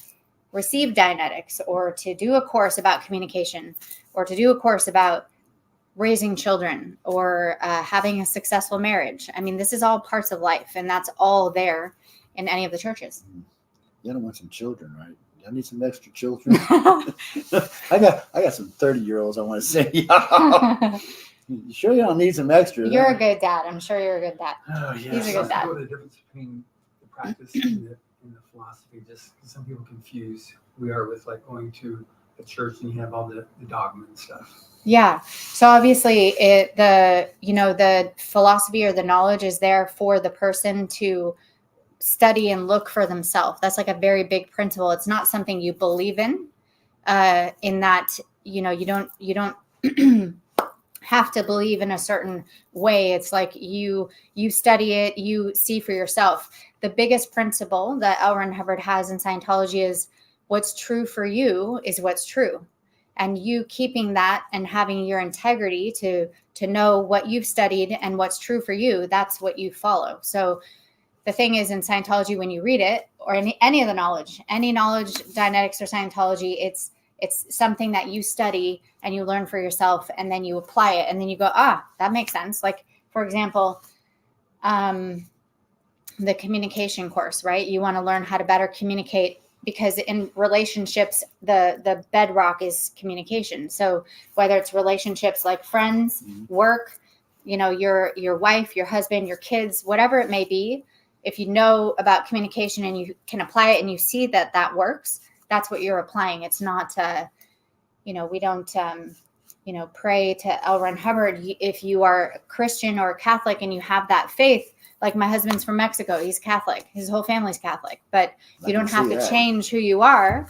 receive Dianetics or to do a course about communication or to do a course about raising children or having a successful marriage. I mean, this is all parts of life, and that's all there in any of the churches. You don't want some children, right? I need some extra children. I got some 30-year-olds I want to say. You sure you don't need some extra? You're a good dad. I'm sure you're a good dad. Oh, yeah. He's a good dad. The difference between the practice and the philosophy, just some people confuse we are with like going to a church and you have all the dogma and stuff. Yeah. So obviously the philosophy or the knowledge is there for the person to study and look for themselves. That's like a very big principle. It's not something you believe in. in that, you don't have to believe in a certain way. It's like you study it, you see for yourself. The biggest principle that L. Ron Hubbard has in Scientology is what's true for you is what's true. And you keeping that and having your integrity to know what you've studied and what's true for you, that's what you follow. So the thing is, in Scientology, when you read it, or any of the knowledge, Dianetics or Scientology, it's something that you study and you learn for yourself, and then you apply it, and then you go, that makes sense. Like, for example, the communication course, right? You want to learn how to better communicate, because in relationships, the bedrock is communication. So whether it's relationships like friends, work, your wife, your husband, your kids, whatever it may be, if you know about communication and you can apply it and you see that works, that's what you're applying. It's not, we don't, pray to L. Ron Hubbard. If you are Christian or Catholic and you have that faith, like my husband's from Mexico, he's Catholic. His whole family's Catholic, but you don't have to change who you are.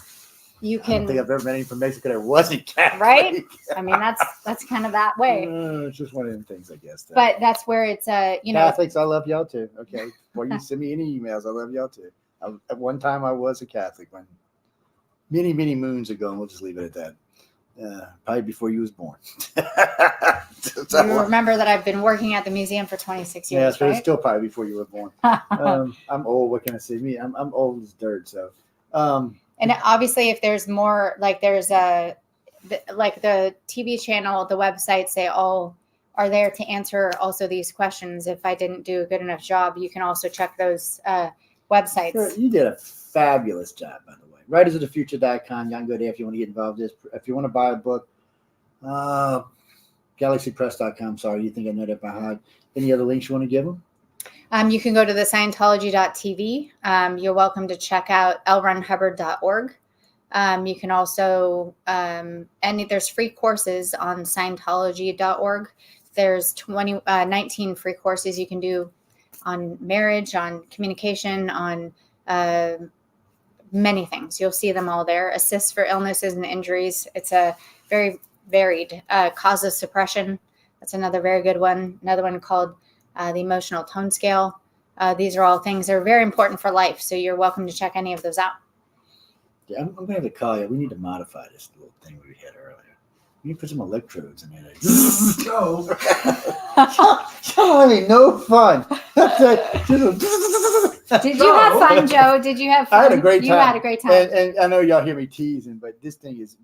You can. I don't think I've ever met anyone from Mexico that wasn't Catholic. Right? I mean, that's kind of that way. It's just one of them things, I guess. But that's where it's, Catholics, I love y'all too. Okay. Before you send me any emails, I love y'all too. At one time, I was a Catholic many, many moons ago, and we'll just leave it at that. Probably before you was born. You remember that I've been working at the museum for 26 years, yeah, so right? it's still probably before you were born. I'm old. What can I say? I'm old as dirt. So, and obviously, if there's more, like there's the TV channel, the websites, they all are there to answer also these questions. If I didn't do a good enough job, you can also check those websites. Sure, you did a fabulous job, by the way. WritersOfTheFuture.com. Y'all can go there if you want to get involved in this. If you want to buy a book, GalaxyPress.com. Sorry, you think I know that by heart. Any other links you want to give them? You can go to the Scientology.tv. You're welcome to check out lronhubbard.org. You can also, there's free courses on Scientology.org. There's 19 free courses you can do on marriage, on communication, on many things. You'll see them all there. Assists for illnesses and injuries. It's a very varied. Causes suppression. That's another very good one. Another one called the emotional tone scale. These are all things that are very important for life. So you're welcome to check any of those out. Yeah, I'm going to have to call you. We need to modify this little thing we had earlier. We need to put some electrodes in there. Go. Y'all having no fun. Did you have fun, Joe? Did you have fun? I had a great time. You had a great time. And I know y'all hear me teasing, but this thing is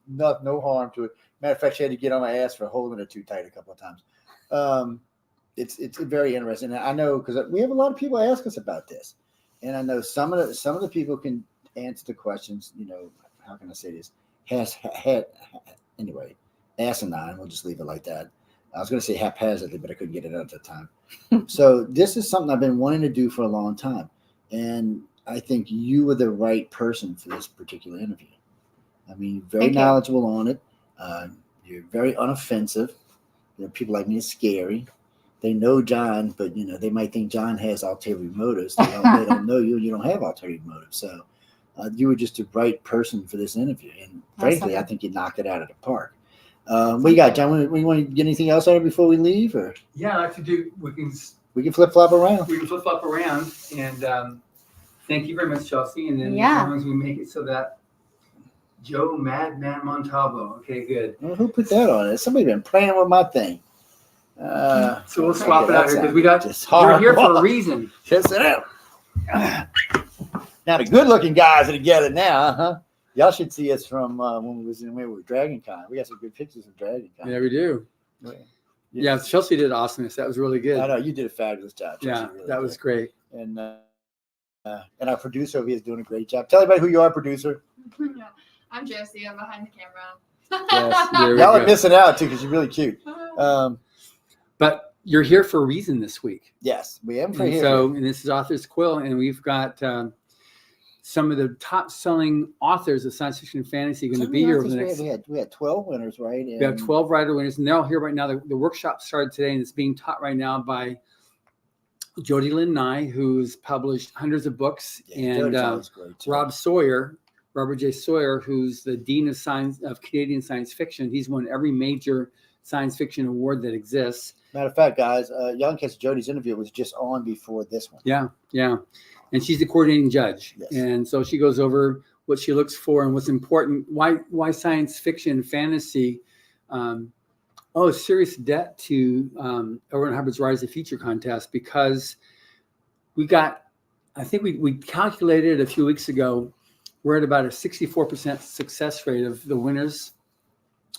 no harm to it. Matter of fact, she had to get on my ass for holding it too tight a couple of times. It's very interesting. And I know because we have a lot of people ask us about this, and I know some of the people can answer the questions. How can I say this? Anyway, asinine. We'll just leave it like that. I was going to say haphazardly, but I couldn't get it out at the time. So this is something I've been wanting to do for a long time, and I think you were the right person for this particular interview. I mean, you're very knowledgeable on it. You're very unoffensive. People like me are scary. They know John, but they might think John has ulterior motives. They don't know you. You don't have ulterior motives. So you were just the right person for this interview, and frankly, I think you knocked it out of the park. What you got, John? We want to get anything else on it before we leave, or yeah, I like to do. We can flip flop around. We can flip flop around, and thank you very much, Chelsea. And then as long as we make it so that Joe Madman Montalvo. Okay, good. Well, who put that on it? Somebody been playing with my thing. So we'll swap it out here because we're here for a reason. Just sit down. Now the good-looking guys are together now, huh? Y'all should see us from when we were Dragon Con. We got some good pictures of Dragon Con. Yeah, we do. Yeah, Chelsea did awesomeness. That was really good. I know you did a fabulous job. Chelsea, yeah, really that was great. And our producer over here is doing a great job. Tell everybody who you are, producer. I'm Josie. I'm behind the camera. Yes, y'all are missing out too because you're really cute. But you're here for a reason this week. Yes, we am for here. And this is Authors Quill, and we've got some of the top-selling authors of science fiction and fantasy going to be here over the next. We had 12 winners, right? We have 12 writer winners, and they're all here right now. The workshop started today, and it's being taught right now by Jody Lynn Nye, who's published hundreds of books, and Rob Sawyer Robert J. Sawyer, who's the Dean of Canadian Science Fiction. He's won every major science fiction award that exists. Matter of fact, guys, Young Cats Jody's interview was just on before this one. Yeah. And she's the coordinating judge. Yes. And so she goes over what she looks for and what's important. Why science fiction, fantasy, serious debt to L. Ron Hubbard's Rise of Future contest, because we calculated a few weeks ago, we're at about a 64% success rate of the winners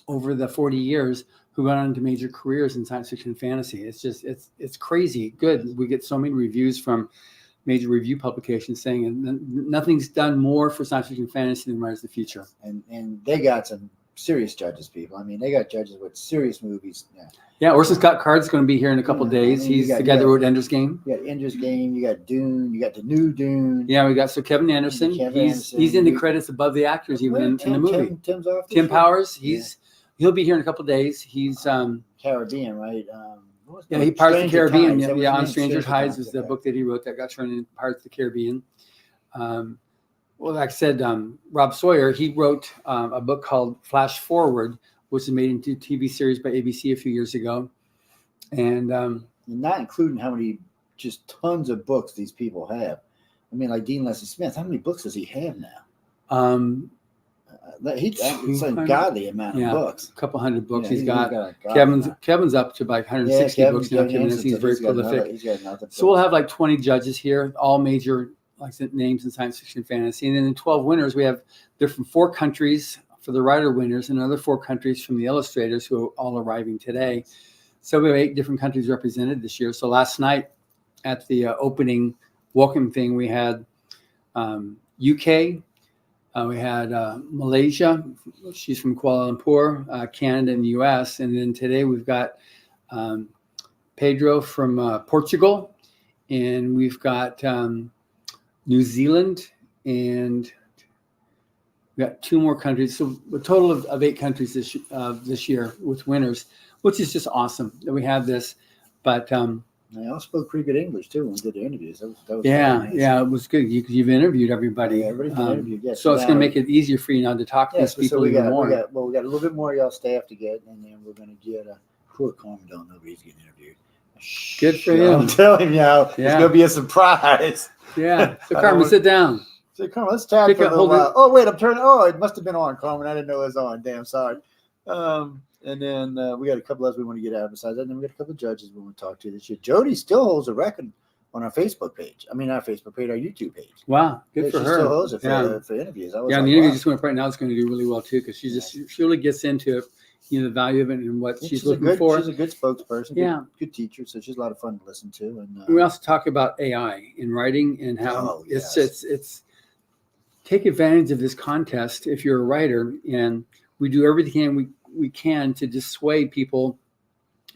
over the 40 years who went on to major careers in science fiction and fantasy. It's crazy good. We get so many reviews from major review publications saying, and nothing's done more for science fiction and fantasy than Rise of the Future. And they got some serious judges, people. I mean, they got judges with serious movies. Yeah, Orson Scott Card's going to be here in a couple of days. He's the guy that wrote Ender's Game. You got Ender's Game. You got Dune. You got the new Dune. Yeah, we got Kevin Anderson. He's in the credits above the actors even in the movie. Tim Powers. He'll be here in a couple of days. He's Caribbean, right? He Pirates of the Caribbean. Tides. Yeah, on Stranger Tides was the book that he wrote that got turned into Pirates of the Caribbean. Well, like I said, Rob Sawyer, he wrote a book called Flash Forward, which was made into a TV series by ABC a few years ago. And not including how many, just tons of books these people have. I mean, like Dean Leslie Smith, how many books does he have now? It's a godly amount of books. A couple hundred books. Yeah, he's got Kevin's up to like 160 books now. He's very prolific. So we'll have like 20 judges here, all major names in science fiction and fantasy. And then in 12 winners, they're from 4 countries for the writer winners and another 4 countries from the illustrators who are all arriving today. So we have 8 different countries represented this year. So last night at the opening welcome thing, we had UK, we had Malaysia, she's from Kuala Lumpur, Canada, and the US. And then today we've got Pedro from Portugal, and we've got New Zealand, and we got 2 more countries. So a total of 8 countries this year with winners, which is just awesome that we have this. But they all spoke pretty good English too when we did the interviews. That was nice. It was good. You've interviewed everybody. Yeah, everybody's been interviewed. Yes. So it's going to make it easier for you now to talk to these people even more. We got a little bit more of y'all staff to get, and then we're going to get poor Carmen don't know, but he's getting interviewed. Good for him. I'm telling you, it's going to be a surprise. Yeah. So Carmen, sit down. So Carmen, let's chat for a little while. Oh wait, I'm turning. Oh, it must have been on, Carmen. I didn't know it was on. Damn, sorry. And then we got a couple others we want to get out besides that. And then we got a couple of judges we want to talk to this year. Jody still holds a record on our Facebook page. I mean, our Facebook page, our YouTube page. Wow, good for her. She still holds it for interviews. And the interview just went right now. It's going to do really well too, because she really gets into the value of it and what she's looking for. She's a good spokesperson. Good teacher. So she's a lot of fun to listen to. And we also talk about AI in writing and how it's take advantage of this contest if you're a writer, and we do everything we can to dissuade people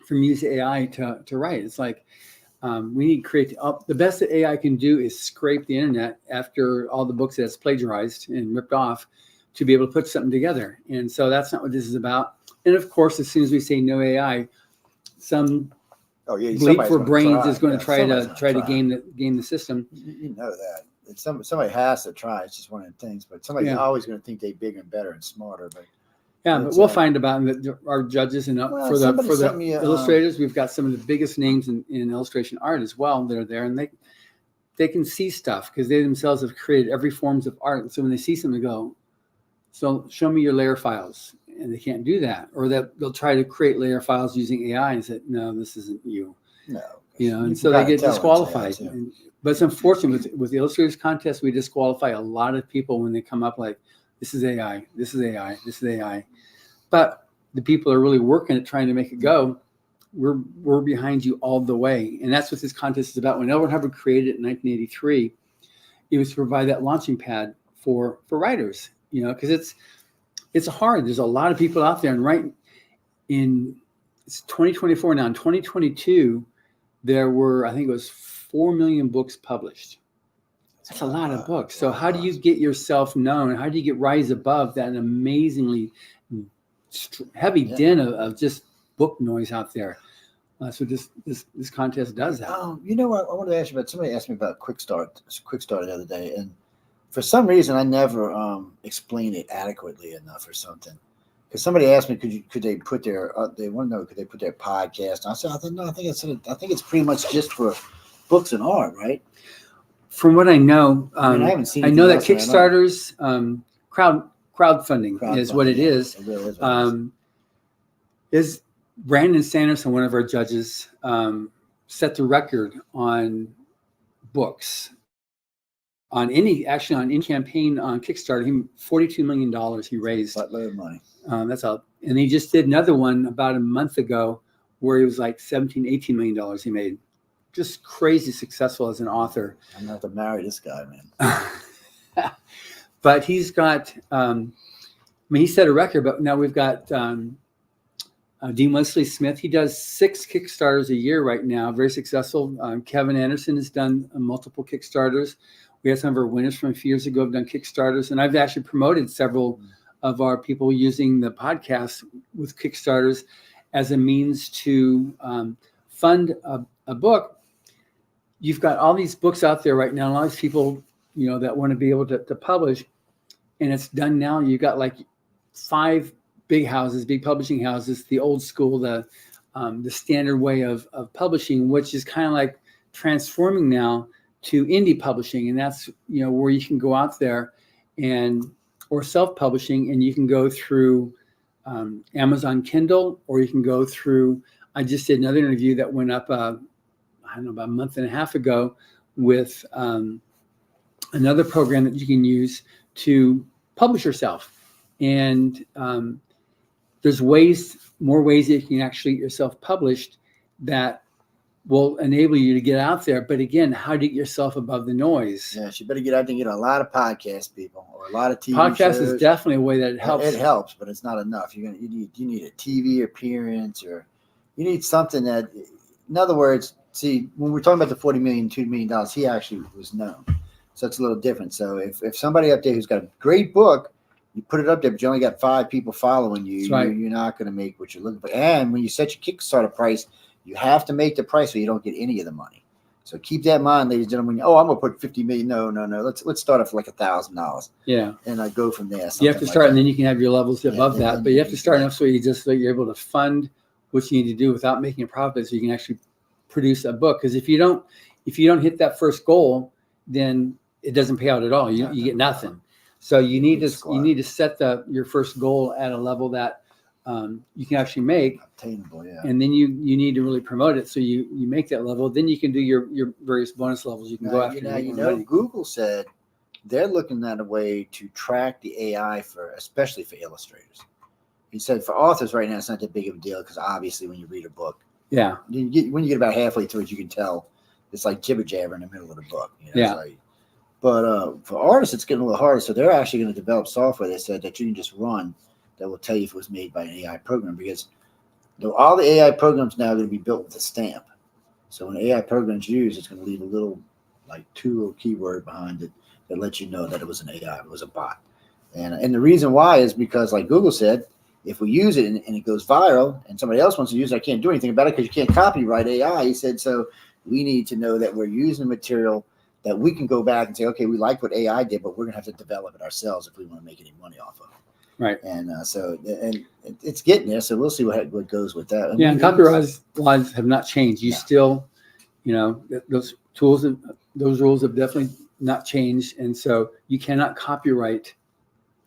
from using AI to write. It's like we need to create the best that AI can do is scrape the internet after all the books that it's plagiarized and ripped off to be able to put something together. And so that's not what this is about. And of course, as soon as we say no AI, some bleep for brains is going to try to game the system. You know that. Somebody has to try. It's just one of the things. But somebody's always going to think they're bigger and better and smarter. But but we'll find about our judges and for the illustrators. We've got some of the biggest names in illustration art as well that are there, and they can see stuff because they themselves have created every forms of art. And so when they see something, they go, "So show me your layer files," and they can't do that, or that they'll try to create layer files using AI and say, "No, this isn't you." No, and so they get disqualified. But it's unfortunate with the illustrators contest, we disqualify a lot of people when they come up like, "This is AI, this is AI, this is AI." But the people are really working at trying to make it go. We're behind you all the way, and that's what this contest is about. When L. Ron Hubbard created it in 1983, it was to provide that launching pad for writers. Because it's hard. There's a lot of people out there, and it's 2024 now. In 2022, there were, I think it was 4 million books published. That's a lot of books. So how do you get yourself known? How do you rise above that amazingly heavy din of just book noise out there? So this contest does that. You know what? I wanted to ask you about. Somebody asked me about Quick Start the other day, and for some reason, I never explain it adequately enough or something. Because somebody asked me, could they put their they want to know could they put their podcast? And I said, no, I think it's pretty much just for books and art, right? From what I know, I haven't seen. I know that anything else, and I don't know. crowdfunding is what it yeah. is. It really is what it is. Is Brandon Sanderson, one of our judges, set the record on books on any campaign on Kickstarter. $42 million he raised. Buttload of money. That's all. And he just did another one about a month ago where he was like $18 million he made. Just crazy successful as an author. I'm gonna have to marry this guy, man. But he's got, he set a record, but now we've got Dean Wesley Smith. He does 6 Kickstarters a year right now, very successful. Kevin Anderson has done multiple Kickstarters. We had some of our winners from a few years ago have done Kickstarters, and I've actually promoted several of our people using the podcast with Kickstarters as a means to fund a book. You've got all these books out there right now, a lot of people, that want to be able to publish, and it's done now. You've got like 5 big publishing houses, the old school, the standard way of publishing, which is kind of like transforming now to indie publishing. And that's, where you can go out there or self-publishing, and you can go through Amazon Kindle, or you can go through, I just did another interview that went up, about a month and a half ago with another program that you can use to publish yourself. And there's more ways that you can actually get yourself published that will enable you to get out there. But again, how do you get yourself above the noise? Yeah, you better get out there and get a lot of podcast people or a lot of TV Podcast shows. is definitely a way that it helps. It helps, but it's not enough. You need a TV appearance, or you need something that, in other words, see, when we're talking about the $2 million, he actually was known. So it's a little different. So if somebody up there who's got a great book, you put it up there, but you only got 5 people following you, right. You're not going to make what you're looking for. And when you set your Kickstarter price, you have to make the price so you don't get any of the money. So keep that in mind, ladies and gentlemen. I'm going to put $50 million. No. Let's start off like $1,000. Yeah. And I go from there. You have to start, and then you can have your levels above that. But you have to start enough so you're able to fund what you need to do without making a profit, so you can actually produce a book. Because if you don't hit that first goal, then it doesn't pay out at all. You get nothing. So you need to set your first goal at a level that you can actually make obtainable, yeah. And then you need to really promote it. So you make that level, then you can do your various bonus levels. You can go after. Google said they're looking at a way to track the AI especially for illustrators. He said for authors right now, it's not that big of a deal because obviously when you read a book, yeah, when you get about halfway through it, you can tell it's like jibber jabber in the middle of the book. Yeah. But for artists, it's getting a little harder. So they're actually going to develop software, they said, that you can just run that will tell you if it was made by an AI program, because all the AI programs now are going to be built with a stamp. So when AI program's used, it's going to leave a little, like 2 little keyword behind it that lets you know that it was an AI, it was a bot. And the reason why is because, like Google said, if we use it and it goes viral and somebody else wants to use it, I can't do anything about it because you can't copyright AI. He said, so we need to know that we're using material that we can go back and say, okay, we like what AI did, but we're going to have to develop it ourselves if we want to make any money off of it. Right. And it's getting there. So we'll see what goes with that. And copyright laws have not changed. You still, those rules have definitely not changed. And so you cannot copyright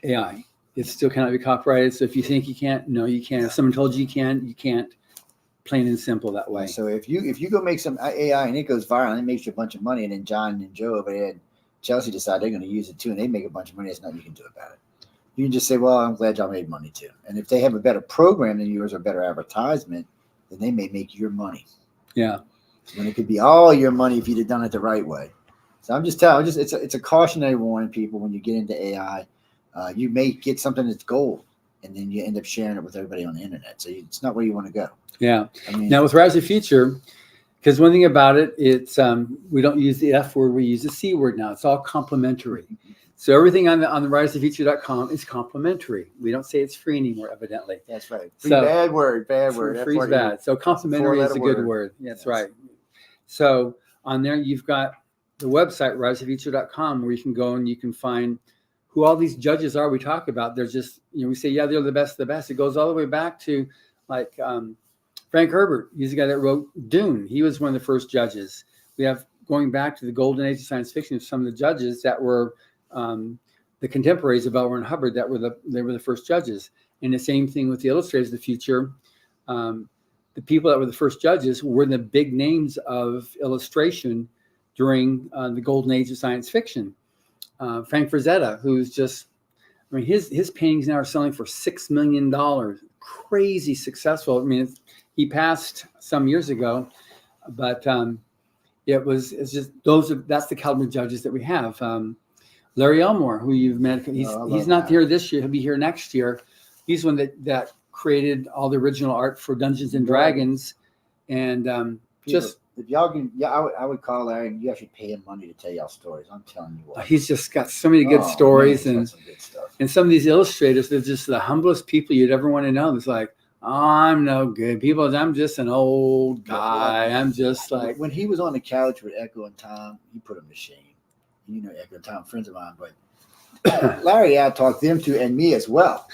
AI. It still cannot be copyrighted. So if you think you can't, no, you can't. If someone told you you can't. Plain and simple that way. So if you go make some AI and it goes viral and it makes you a bunch of money, and then John and Joe over there and Chelsea decide they're going to use it too, and they make a bunch of money, there's nothing you can do about it. You can just say, well, I'm glad y'all made money too. And if they have a better program than yours or better advertisement, then they may make your money. Yeah. When it could be all your money if you'd have done it the right way. So I'm just telling, it's a cautionary warning, people, when you get into AI. You may get something that's gold, and then you end up sharing it with everybody on the internet. So it's not where you want to go. Yeah. I mean, now with Rise of the Future, because one thing about it, it's we don't use the F word, we use the C word now. It's all complimentary. So everything on the riseofthefuture.com is complimentary. We don't say it's free anymore, evidently. That's right. Bad word. Free is bad. So complimentary is a good word. That's right. So on there, you've got the website, riseoffuture.com, where you can go and you can find who all these judges are we talk about. They're just, we say, yeah, they're the best of the best. It goes all the way back to like Frank Herbert. He's the guy that wrote Dune. He was one of the first judges. We have going back to the golden age of science fiction, some of the judges that were the contemporaries of L. Ron Hubbard they were the first judges. And the same thing with the illustrators of the future. The people that were the first judges were the big names of illustration during the golden age of science fiction. Frank Frazetta, who's just, his paintings now are selling for $6 million. Crazy successful. He passed some years ago, but it's just that's the caliber of judges that we have. Larry Elmore, who you've met, he's not here this year. He'll be here next year. He's one that created all the original art for Dungeons and Dragons, and just. If y'all can, I would call Larry, and you actually pay him money to tell y'all stories. I'm telling you what. He's just got so many good stories, man, some good stuff. And some of these illustrators, they're just the humblest people you'd ever want to know. It's like, I'm no good. I'm just an old guy. I'm just like. When he was on the couch with Echo and Tom, he put him to shame. Echo and Tom, friends of mine, but Larry out-talked them two and me as well.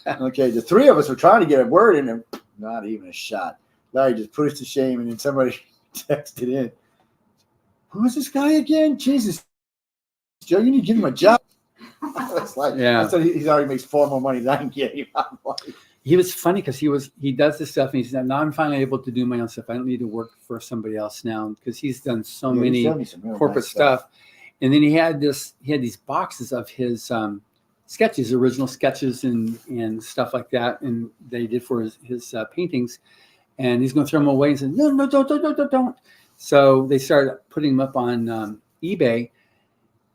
Okay, the three of us were trying to get a word in, and not even a shot. Larry just put us to shame, and then somebody texted in, "Who is this guy again? Jesus, Joe, you need to give him a job." It's like, I said he already makes far more money than I can get him. He was funny because he does this stuff, and he said, "Now I'm finally able to do my own stuff. I don't need to work for somebody else now," because he's done so many corporate nice stuff. And then he had these boxes of his sketches, original sketches, and stuff like that, and that he did for his paintings. And he's going to throw them away and say, no, don't. So they started putting them up on eBay,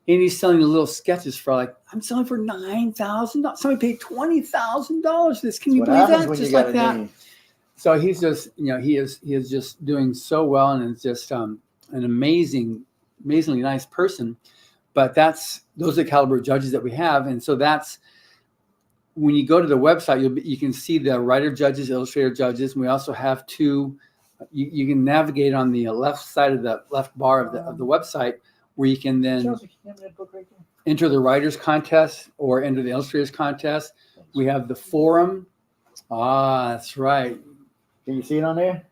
and he's selling the little sketches for I'm selling for $9,000. Somebody paid $20,000 for this. Can you believe that? Just like that. So he's just, he is just doing so well, and it's just an amazingly nice person. But those are the caliber of judges that we have, and so that's. When you go to the website, you can see the writer judges, illustrator judges. And we also have two. You can navigate on the left side of the left bar of the website, where you can then enter the writers contest or enter the illustrators contest. We have the forum. That's right. Can you see it on there?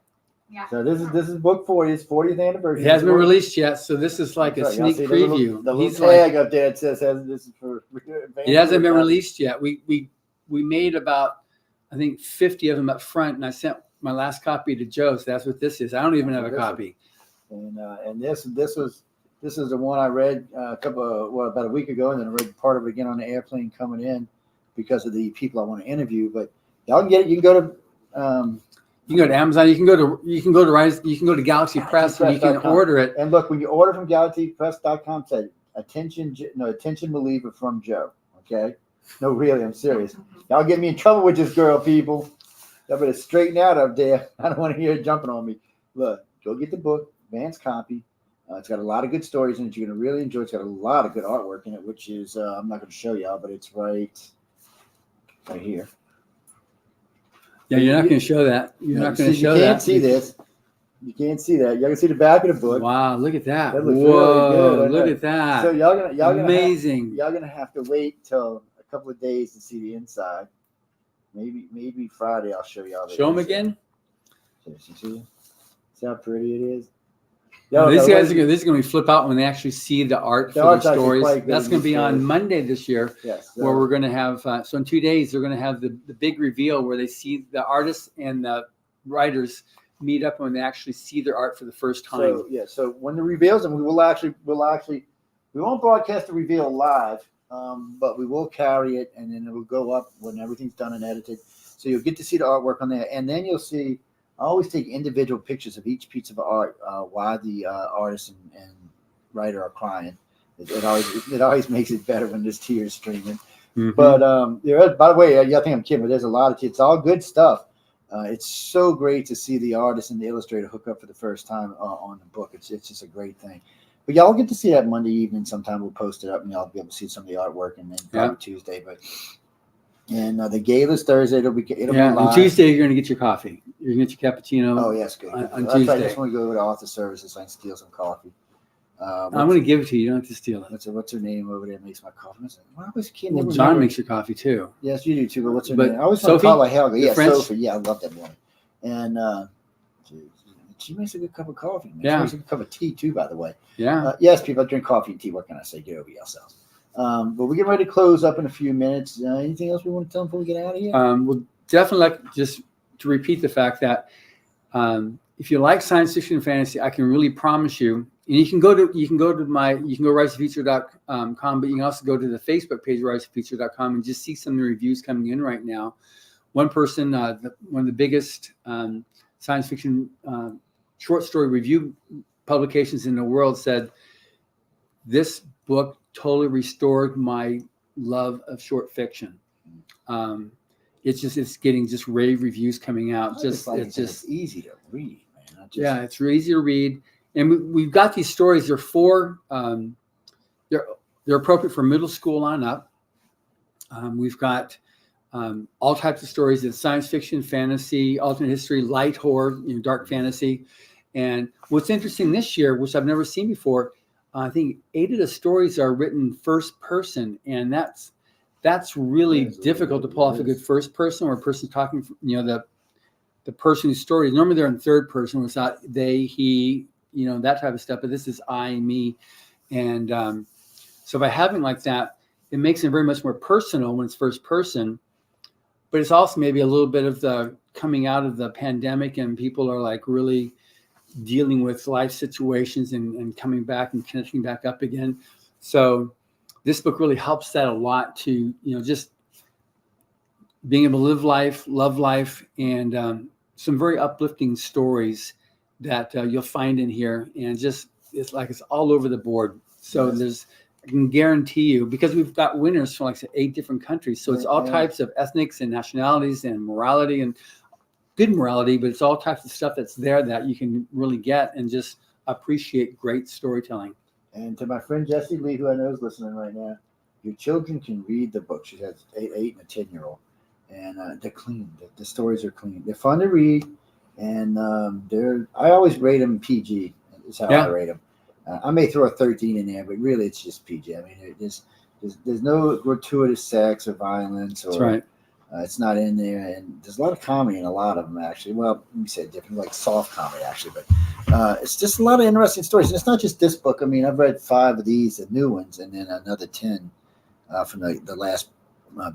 Yeah. So this is book 40. It's 40th anniversary. It hasn't been released yet, so this is like a sneak preview. The little tag up there that says this is for. It hasn't been released yet. We made about, I think, 50 of them up front, and I sent my last copy to Joe. So that's what this is. I don't even have a copy. And this is the one I read about a week ago, and then I read part of it again on the airplane coming in because of the people I want to interview. But y'all can get it. You can go to. You can go to Amazon. You can go to Galaxy Press, and you can order it. And look, when you order from GalaxyPress.com, say attention believer from Joe. Okay. No, really, I'm serious. Y'all get me in trouble with this girl, people. Y'all better straighten out up there. I don't want to hear her jumping on me. Look, go get the book, advanced copy. It's got a lot of good stories in it. You're going to really enjoy it. It's got a lot of good artwork in it, which is, I'm not going to show y'all, but it's right here. Yeah, you're not going to show that. You're not going to show that. You can't see this. You can't see that. Y'all can see the back of the book. Wow, look at that. That looks Whoa, really good. Look at that. So y'all amazing. Y'all gonna have to wait till a couple of days to see the inside. Maybe Friday I'll show y'all. Show them again. See how pretty it is. These guys this is going to be flip out when they actually see the art for the stories. That's going to be on Monday this year. Yes. Where we're going to have so in 2 days they're going to have the big reveal where they see the artists and the writers meet up when they actually see their art for the first time. So when the reveals, and we won't broadcast the reveal live, but we will carry it, and then it will go up when everything's done and edited. So you'll get to see the artwork on there, and then you'll see. I always take individual pictures of each piece of art while the artist and writer are crying. It always makes it better when there's tears streaming. Mm-hmm. But by the way, I think I'm kidding, but there's a lot of it's all good stuff. It's so great to see the artist and the illustrator hook up for the first time on the book. It's just a great thing. But y'all get to see that Monday evening sometime. We'll post it up, and y'all be able to see some of the artwork, and then probably Tuesday. And the gala's Thursday. It'll be live. On Tuesday you're going to get your coffee. You're going to get your cappuccino. Oh yes, good. On Tuesday. I just want to go to the office services and steal some coffee. I'm going to give it to you. You don't have to steal it. What's her name over there? Makes my coffee. I always can't Well, never John remember. makes your coffee too. Yes, you do too. But what's her But name? I always want to Sophie? call her Helga. The Yeah, French? Sophie. Yeah, I love that woman. And she makes a good cup of coffee. Man. Yeah. She makes a good cup of tea too, by the way. Yeah. Yes, people drink coffee and tea. What can I say? Get over yourself. But we're getting ready to close up in a few minutes. Anything else we want to tell them before we get out of here? Well, definitely like just to repeat the fact that if you like science fiction and fantasy, I can really promise you. And you can go riseoffuture.com, but you can also go to the Facebook page riseoffuture.com and just see some of the reviews coming in right now. One person, one of the biggest science fiction short story review publications in the world, said this book totally restored my love of short fiction. It's getting just rave reviews coming out. It's easy to read, man. It's really easy to read. And we've got these stories. They're they're appropriate for middle school on up. We've got all types of stories in science fiction, fantasy, alternate history, light horror, dark fantasy. And what's interesting this year, which I've never seen before, I think 8 of the stories are written first person, and that's really difficult to pull off a good first person, or a person talking, the person whose story. Normally they're in third person, where it's not they, he, that type of stuff. But this is I, me, and so by having like that, it makes it very much more personal when it's first person. But it's also maybe a little bit of the coming out of the pandemic, and people are like really dealing with life situations and coming back and connecting back up again. So this book really helps that a lot to, just being able to live life, love life, and some very uplifting stories that you'll find in here. And just, it's all over the board. So I can guarantee you, because we've got winners from 8 different countries. So it's all types of ethnics and nationalities and morality, and good morality, but it's all types of stuff that's there that you can really get and just appreciate great storytelling. And to my friend Jessie Lee, who I know is listening right now, your children can read the book. She has 8 and a 10-year-old, and they're clean. The stories are clean. They're fun to read, and I always rate them PG. Is how I rate them. I may throw a 13 in there, but really it's just PG. I mean, there's no gratuitous sex or violence. Or, that's right. It's not in there, and there's a lot of comedy in a lot of them, actually. Well, let me say it different, like soft comedy, actually. But it's just a lot of interesting stories. And it's not just this book. I mean, I've read 5 of these, the new ones, and then another 10 from the last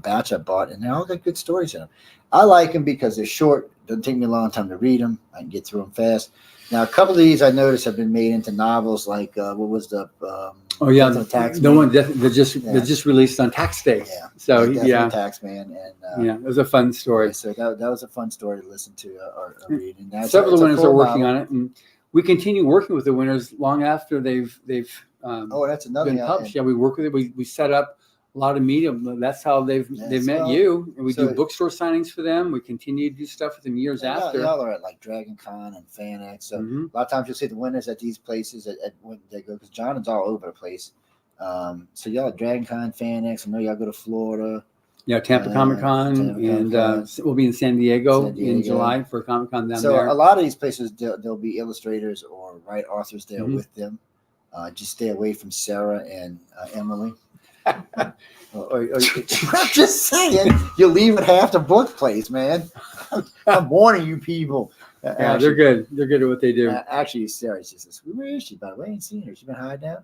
batch I bought, and they all got good stories in them. I like them because they're short. Doesn't take me a long time to read them. I can get through them fast. Now, a couple of these I noticed have been made into novels, like what was the the one that just released on Tax Day. Yeah. So Taxman, and it was a fun story. So that was a fun story to listen to or read. And several of the winners are working on it, and we continue working with the winners long after they've that's another been published. Yeah, we work with it. We set up a lot of media. That's how they've met you, and we do bookstore signings for them. We continue to do stuff with them years after. Y'all are at like Dragon Con and FanX. So a lot of times you'll see the winners at these places at when they go, because Jonathan's all over the place. So y'all at Dragon Con, FanX. I know y'all go to Florida. Yeah, Tampa Comic Con, and we'll be in San Diego in July for Comic Con down there. So a lot of these places, there'll be illustrators or authors there with them. Just stay away from Sarah and Emily. I'm just saying, you're leaving half the book place, man. I'm warning you people. Yeah, they're good. They're good at what they do. Actually, Sarah, she says, "Where is she? By the way, I ain't seen her. She's been hiding out."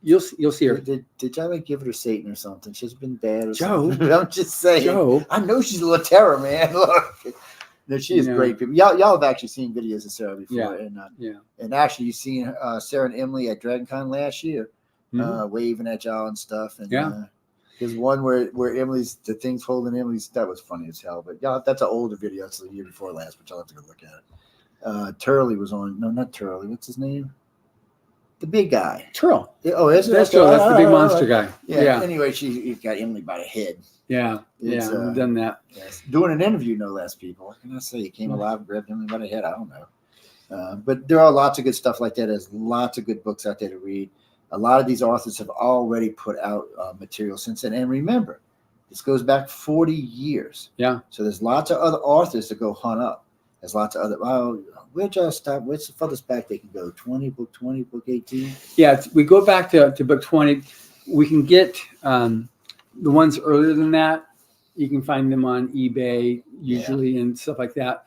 You'll see her. Did y'all give her to Satan or something? She's been bad or Joe. something. I'm just saying. Joe. I know she's a little terror, man. Look. No, she is great people. Y'all have actually seen videos of Sarah before, and actually you've seen Sarah and Emily at Dragon Con last year. Waving at y'all and stuff, and there's one where Emily's, the thing's holding Emily's. That was funny as hell. But y'all, that's an older video. It's the year before last, but y'all have to go look at it. Turley was on. No, not Turley. What's his name? The big guy. Turl. Oh, is it? That's Turl. That's the big monster guy. Yeah. Anyway, he got Emily by the head. Yeah. We've done that. Yes. Doing an interview, no less, people. What can I say? He came alive and grabbed Emily by the head. I don't know. But there are lots of good stuff like that. There's lots of good books out there to read. A lot of these authors have already put out material since then. And remember, this goes back 40 years. Yeah. So there's lots of other authors to go hunt up. There's lots of other. Well, we'll just stop. What's the furthest back they can go? 20, book 20, book 18. Yeah, we go back to book 20. We can get the ones earlier than that. You can find them on eBay usually and stuff like that.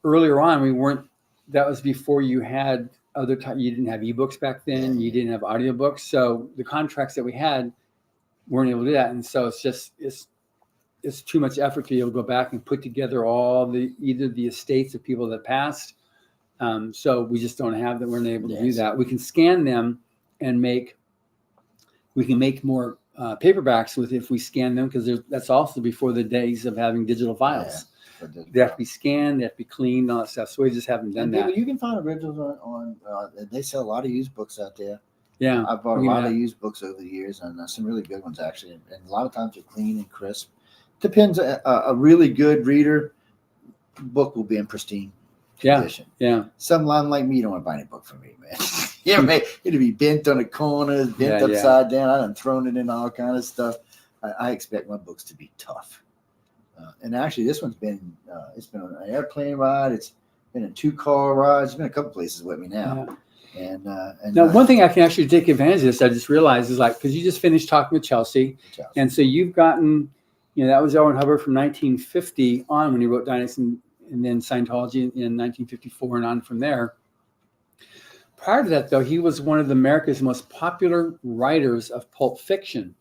Earlier on, we weren't. That was before you had other time. You didn't have ebooks back then. You didn't have audiobooks. So the contracts that we had weren't able to do that. And so it's too much effort to be able to go back and put together all either the estates of people that passed. So we just don't have that. We're not able to do that. We can scan them and we can make more paperbacks if we scan them, because that's also before the days of having digital files. They have to be scanned, they have to be cleaned, all that stuff. So we just haven't done that. You can find originals on they sell a lot of used books out there. Yeah. I've bought a lot of used books over the years, and some really good ones, actually. And a lot of times they're clean and crisp. Depends. A really good reader book will be in pristine condition. Yeah. Some line like me, you don't want to buy any book from me, man. It'll be bent on the corners, bent upside down. I done thrown it in all kind of stuff. I expect my books to be tough. And actually, this one's been it's been on an airplane ride. It's been in 2-car rides. It's been a couple places with me now. Yeah. And now, one thing I can actually take advantage of this, I just realized, is because you just finished talking with Chelsea. And so you've gotten, that was L. Ron Hubbard from 1950 on, when he wrote Dynasty and then Scientology in 1954 and on from there. Prior to that, though, he was one of America's most popular writers of pulp fiction.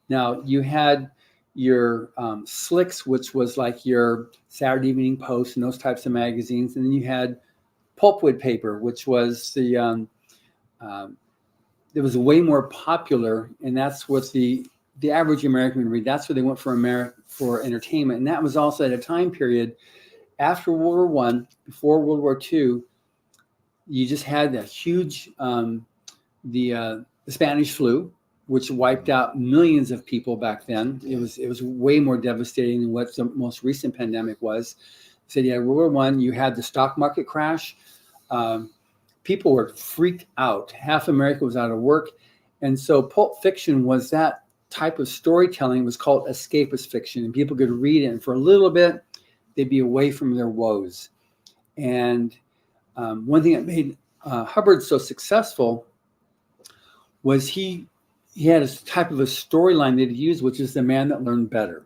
Now, you had your Slicks, which was like your Saturday Evening Post and those types of magazines. And then you had Pulpwood Paper, which was it was way more popular. And that's what the average American would read. That's what they went for entertainment. And that was also at a time period after World War I, before World War II. You just had that huge, the Spanish flu, which wiped out millions of people back then. It was way more devastating than what the most recent pandemic was. So you had World War I, you had the stock market crash. People were freaked out. Half America was out of work. And so pulp fiction was that type of storytelling. It was called escapist fiction. And people could read it, and for a little bit, they'd be away from their woes. And one thing that made Hubbard so successful was he had a type of a storyline that he used, which is the man that learned better.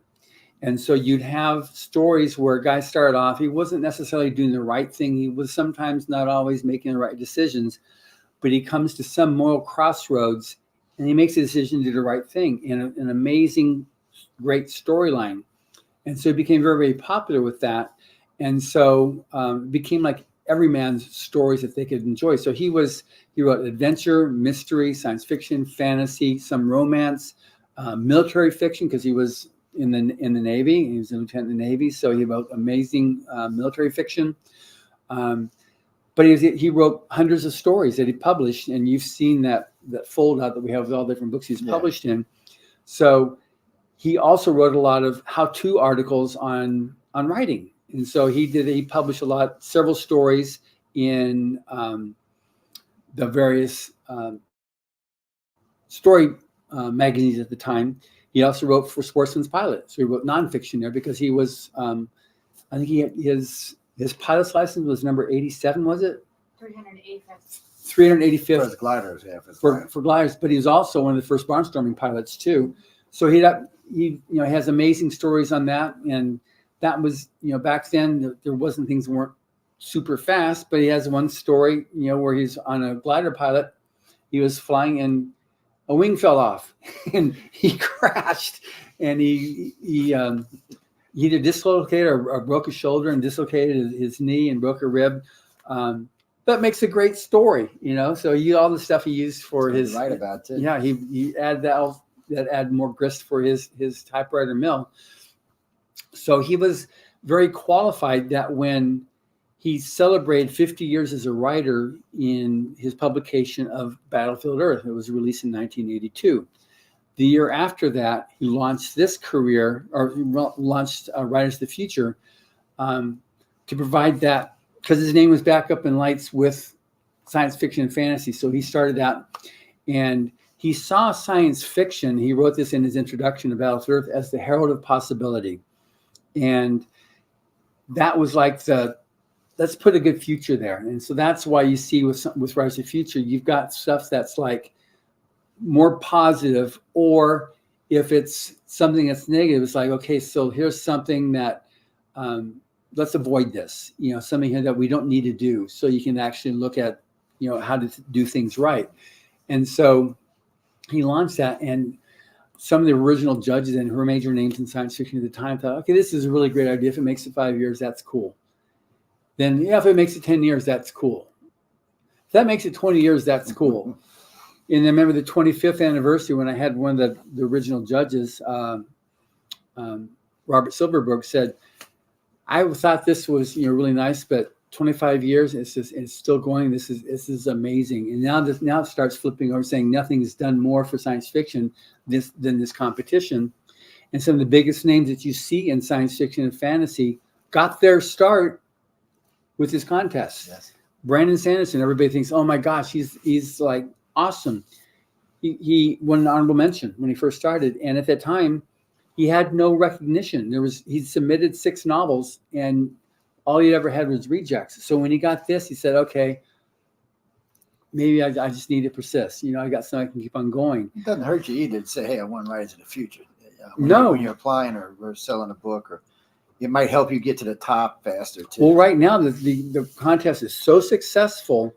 And so you'd have stories where a guy started off, he wasn't necessarily doing the right thing. He was sometimes not always making the right decisions, but he comes to some moral crossroads and he makes a decision to do the right thing in an amazing, great storyline. And so he became very, very popular with that. And so it became like every man's stories that they could enjoy. So he wrote adventure, mystery, science fiction, fantasy, some romance, military fiction, because he was in the Navy. He was a lieutenant in the Navy, so he wrote amazing military fiction. But he wrote hundreds of stories that he published, and you've seen that fold out that we have with all different books he's published in. So he also wrote a lot of how-to articles on writing. And so he published several stories in the various story magazines at the time. He also wrote for Sportsman's Pilot. So he wrote nonfiction there because he was, I think his pilot's license was number 87, was it? 385th. 385th. For his gliders, yeah. For gliders, but he was also one of the first barnstorming pilots too. So he has amazing stories on that. And that was, back then there wasn't things that weren't super fast, but he has one story, where he's on a glider pilot. He was flying and a wing fell off and he crashed, and he either dislocated or broke his shoulder and dislocated his knee and broke a rib. That makes a great story, so all the stuff he used for his right about it. Yeah. He add that add more grist for his typewriter mill. So he was very qualified that when he celebrated 50 years as a writer in his publication of Battlefield Earth, it was released in 1982. The year after that, he launched this career, or he launched Writers of the Future, to provide that, because his name was back up in lights with science fiction and fantasy. So he started that, and he saw science fiction. He wrote this in his introduction to Battlefield Earth as the herald of possibility. And that was like let's put a good future there. And so that's why you see with Rise of the Future, you've got stuff that's like more positive, or if it's something that's negative, it's like, okay, so here's something that let's avoid this, something here that we don't need to do, so you can actually look at, how to do things right. And so he launched that, and some of the original judges and who were major names in science fiction at the time thought, okay, this is a really great idea. If it makes it 5 years, that's cool. Then, yeah, if it makes it 10 years, that's cool. If that makes it 20 years, that's cool. And I remember the 25th anniversary when I had one of the original judges, Robert Silverberg, said, I thought this was really nice, but 25 years, it's still going. This is amazing. And now it starts flipping over, saying nothing is done more for science fiction than this competition. And some of the biggest names that you see in science fiction and fantasy got their start with this contest. Yes. Brandon Sanderson, everybody thinks, oh my gosh, he's like awesome. He won an honorable mention when he first started, and at that time, he had no recognition. He submitted 6 novels, and all he ever had was rejects. So when he got this, he said, okay, maybe I just need to persist. I got something I can keep on going. It doesn't hurt you either to say, hey, I won Rise of the Future. When you're applying or selling a book, or it might help you get to the top faster too. Well, right now the contest is so successful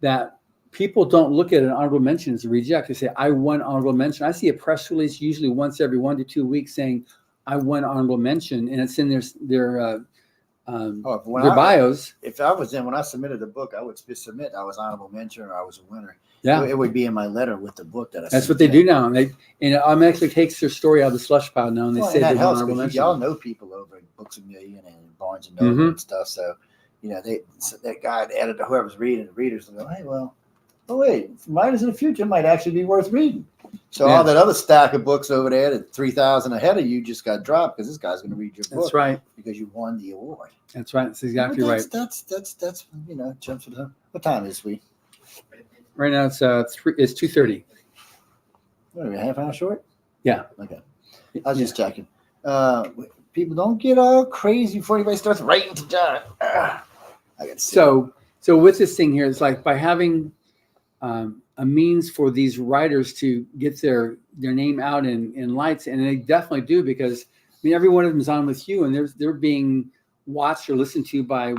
that people don't look at an honorable mention as a reject. They say, I won honorable mention. I see a press release usually once every 1 to 2 weeks saying, I won honorable mention, and it's in their bios. If I was when I submitted the book, I would submit I was honorable mention or I was a winner. Yeah, it would be in my letter with the book that I. That's what they do now, and it automatically takes their story out of the slush pile now, and they say they honorable mention. Y'all know people over at Books A Million and Barnes and Noble and stuff, so that guy, the editor, whoever's reading, the readers will go, hey, well, oh wait, Riders in the Future might actually be worth reading. So all that other stack of books over there that 3,000 ahead of you just got dropped because this guy's going to read your book. That's right. Because you won the award. That's right. That's exactly right. That's jump to the. What time is we? Right now it's 2:30. What are we, a half hour short? Yeah. Okay. I was just checking. People don't get all crazy before anybody starts writing to John. I got so with this thing here, it's like by having a means for these writers to get their name out in lights, and they definitely do, because every one of them is on with you, and they're being watched or listened to by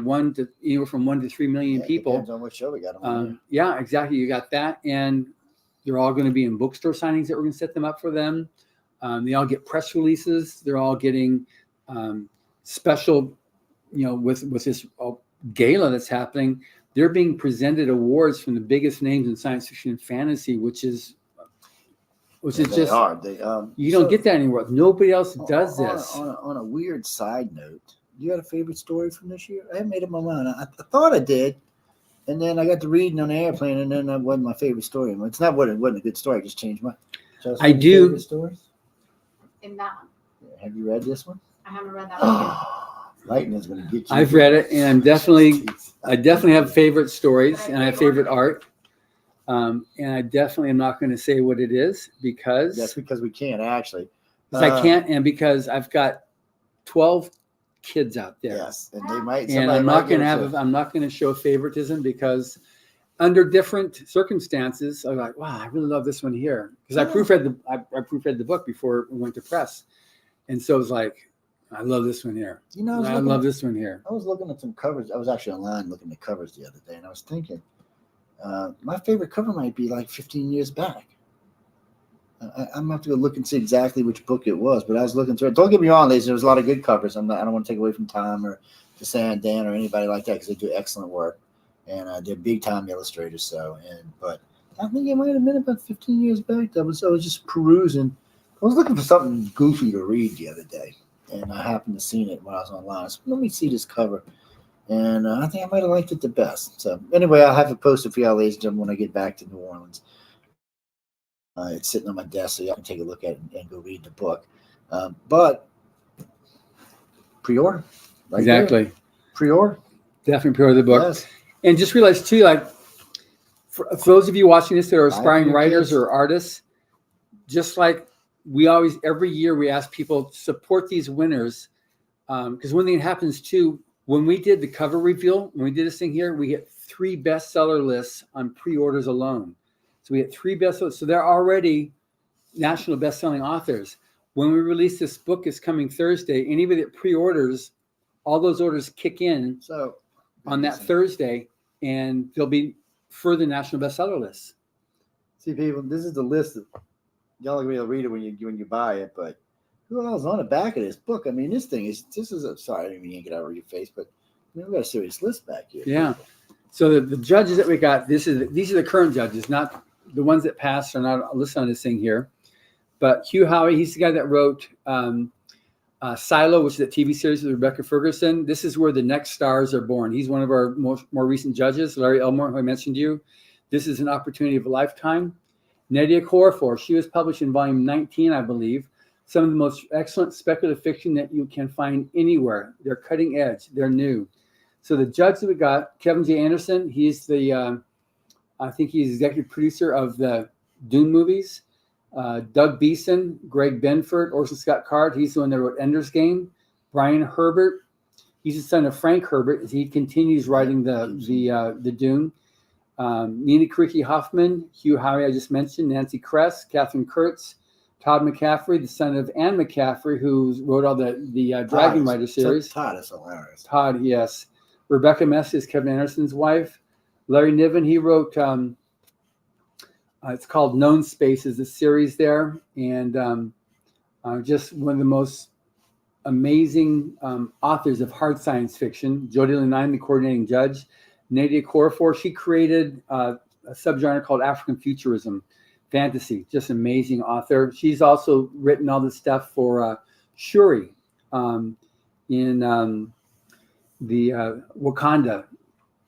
anywhere from 1 to 3 million people. Depends on what show we got them. Yeah, exactly. You got that, and they're all going to be in bookstore signings that we're going to set them up for them. They all get press releases. They're all getting special, with this gala that's happening. They're being presented awards from the biggest names in science fiction and fantasy, which is just you don't get that anywhere. Nobody else does this. On a weird side note, you had a favorite story from this year? I haven't made up my mind. I thought I did, and then I got to reading on the airplane, and then that wasn't my favorite story. It wasn't a good story. I just changed my. I do. Stories? In that one. Have you read this one? I haven't read that one yet. Lightning is going to get you. I've read it, and I definitely have favorite stories, and I have favorite art. And I definitely am not going to say what it is because that's because we can't actually. I can't, and because I've got 12 kids out there. Yes, and they might. And I'm not going to show favoritism, because under different circumstances, I'm like, wow, I really love this one here, because I proofread the book before it went to press, and so it was like, I love this one here. I love this one here. I was looking at some covers. I was actually online looking at covers the other day, and I was thinking, my favorite cover might be like 15 years back. I'm gonna have to go look and see exactly which book it was, but I was looking through it. Don't get me wrong, there was a lot of good covers. I don't want to take away from Tom or Sam, Dan, or anybody like that, because they do excellent work, and they're big time illustrators. But I think it might have been about 15 years back. I was just perusing. I was looking for something goofy to read the other day, and I happened to see it when I was online. So let me see this cover, and I think I might have liked it the best. So anyway, I'll have it posted for y'all, ladies and gentlemen, when I get back to New Orleans. It's sitting on my desk, so y'all can take a look at it and go read the book. But pre-order. Right exactly. There. Pre-order. Definitely pre-order the book. Yes. And just realize too, like for those of you watching this that are aspiring writers or artists, just like we always, every year we ask people to support these winners. because one thing that happens too, when we did the cover reveal, when we did this thing here, we get 3 bestseller lists on pre-orders alone. So we get 3 bestsellers. So they're already national best-selling authors. When we release this book, is coming Thursday. Anybody that pre-orders, all those orders kick in on that Thursday, and there'll be further national bestseller lists. See, people, this is the list that y'all will be able to read it when you buy it, but who else is on the back of this book? I mean, this is a, sorry, I didn't mean to get over your face, but we've got a serious list back here. Yeah. So the judges that we got, these are the current judges, not the ones that passed are not listed on this thing here. But Hugh Howey, he's the guy that wrote Silo, which is a TV series with Rebecca Ferguson. This is where the next stars are born. He's one of our more recent judges. Larry Elmore, who I mentioned to you. This is an opportunity of a lifetime. Nadia Korafor, she was published in volume 19, I believe. Some of the most excellent speculative fiction that you can find anywhere. They're cutting edge. They're new. So the judge that we got, Kevin J. Anderson, he's the, I think he's executive producer of the Dune movies. Doug Beeson, Greg Benford, Orson Scott Card, he's the one that wrote Ender's Game. Brian Herbert, he's the son of Frank Herbert. He continues writing the Dune. Nina Kriki Hoffman, Hugh Howey, I just mentioned, Nancy Kress, Catherine Kurtz, Todd McCaffrey, the son of Anne McCaffrey, who wrote all the Dragon Rider series. Todd is hilarious. Todd, yes. Rebecca Mess is Kevin Anderson's wife. Larry Niven, he wrote, it's called Known Spaces, the series there. And just one of the most amazing authors of hard science fiction. Jodi Lenine, the coordinating judge. Nadia Korafor, she created a subgenre called African Futurism fantasy. Just amazing author. She's also written all the stuff for Shuri in the Wakanda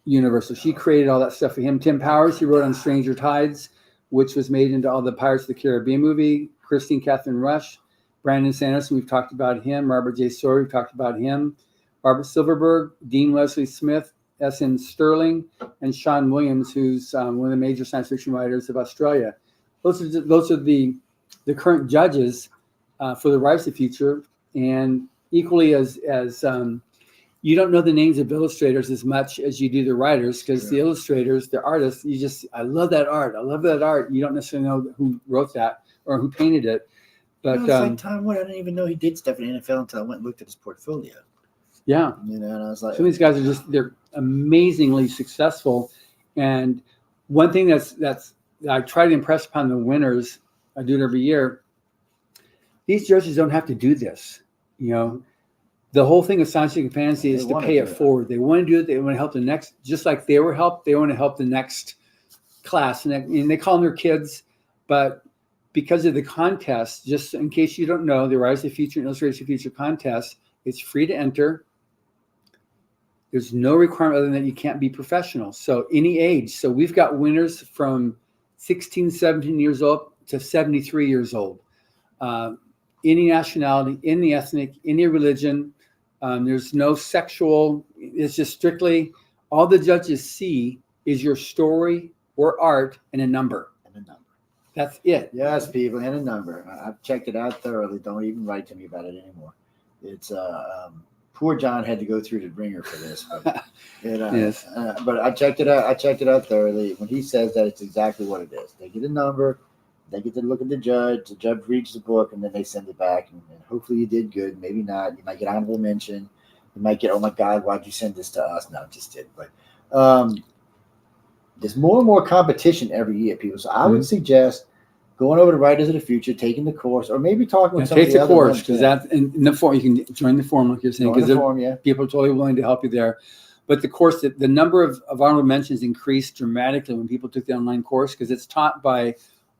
universe. So she created all that stuff for him. Tim Powers, he wrote on Stranger Tides, which was made into all the Pirates of the Caribbean movie. Christine Catherine Rush, Brandon Sanderson, we've talked about him. Robert J. Sawyer, we've talked about him. Robert Silverberg, Dean Wesley Smith, S.N. Sterling, and Sean Williams, who's one of the major science fiction writers of Australia. Those are the current judges for the Rise of the Future. And equally as you don't know the names of illustrators as much as you do the writers, because the illustrators, the artists, I love that art. I love that art. You don't necessarily know who wrote that or who painted it. But it's like Tom Wood. I didn't even know he did stuff in the NFL until I went and looked at his portfolio. Yeah. And I was like, some of these guys are they're amazingly successful. And one thing that's I try to impress upon the winners, I do it every year, these judges don't have to do this. The whole thing of science fiction fantasy is to pay it forward. They want to do it. They want to help the next, just like they were helped, they want to help the next class. And they call them their kids. But because of the contest, just in case you don't know, the Rise of the Future and Illustrators of the Future contest, it's free to enter. There's no requirement other than that you can't be professional. So any age. So we've got winners from 16, 17 years old to 73 years old. Any nationality, any ethnic, any religion. There's no sexual. It's just strictly all the judges see is your story or art and a number. That's it. Yes, people, and a number. I've checked it out thoroughly. Don't even write to me about it anymore. It's poor John had to go through the ringer for this, but yes. But I checked it out. I checked it out thoroughly. When he says that, it's exactly what it is. They get a number. They get to look at the judge. The judge reads the book, and then they send it back. And hopefully you did good. Maybe not. You might get honorable mention. You might get, oh, my God, why'd you send this to us? No, just did. But there's more and more competition every year, people. So I would suggest going over to Writers of the Future, taking the course, or maybe talking with some of the other course, because that's in the forum. You can join the forum, like you're saying, because people are totally willing to help you there. But the course, the number of honorable mentions increased dramatically when people took the online course, because it's taught by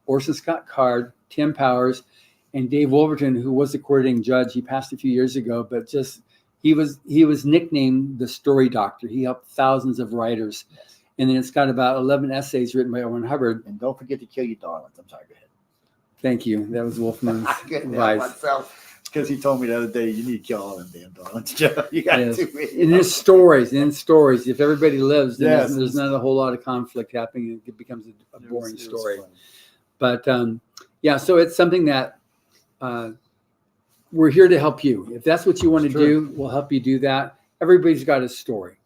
Orson Scott Card, Tim Powers, and Dave Wolverton, who was the coordinating judge. He passed a few years ago, but just he was nicknamed the Story Doctor. He helped thousands of writers. Yes. And then it's got about 11 essays written by Owen Hubbard. And don't forget to kill your darlings. I'm sorry, go ahead. Thank you. That was Wolfman's advice. Because he told me the other day, you need to kill all them damn darlings, Joe. You got to. In his stories. If everybody lives, then there's not a whole lot of conflict happening. It becomes a boring story. But so it's something that we're here to help you. If that's what you want to It's true. do, we'll help you do that. Everybody's got a story.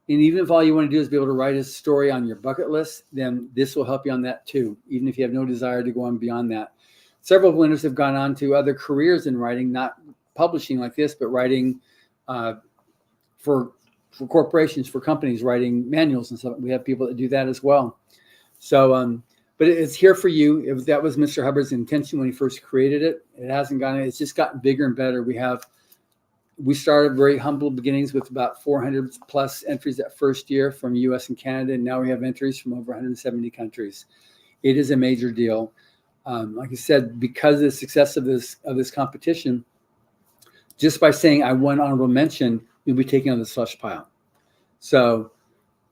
And even if all you want to do is be able to write a story on your bucket list, then this will help you on that too, even if you have no desire to go on beyond that. Several winners have gone on to other careers in writing, not publishing like this, but writing for corporations, for companies, writing manuals and stuff. We have people that do that as well. So, but it's here for you. That was Mr. Hubbard's intention when he first created it. It hasn't gone. It's just gotten bigger and better. We started very humble beginnings with about 400 plus entries that first year from U.S. and Canada, and now we have entries from over 170 countries. It is a major deal. Like I said, because of the success of this competition, just by saying I won honorable mention, you'll be taking on the slush pile. So,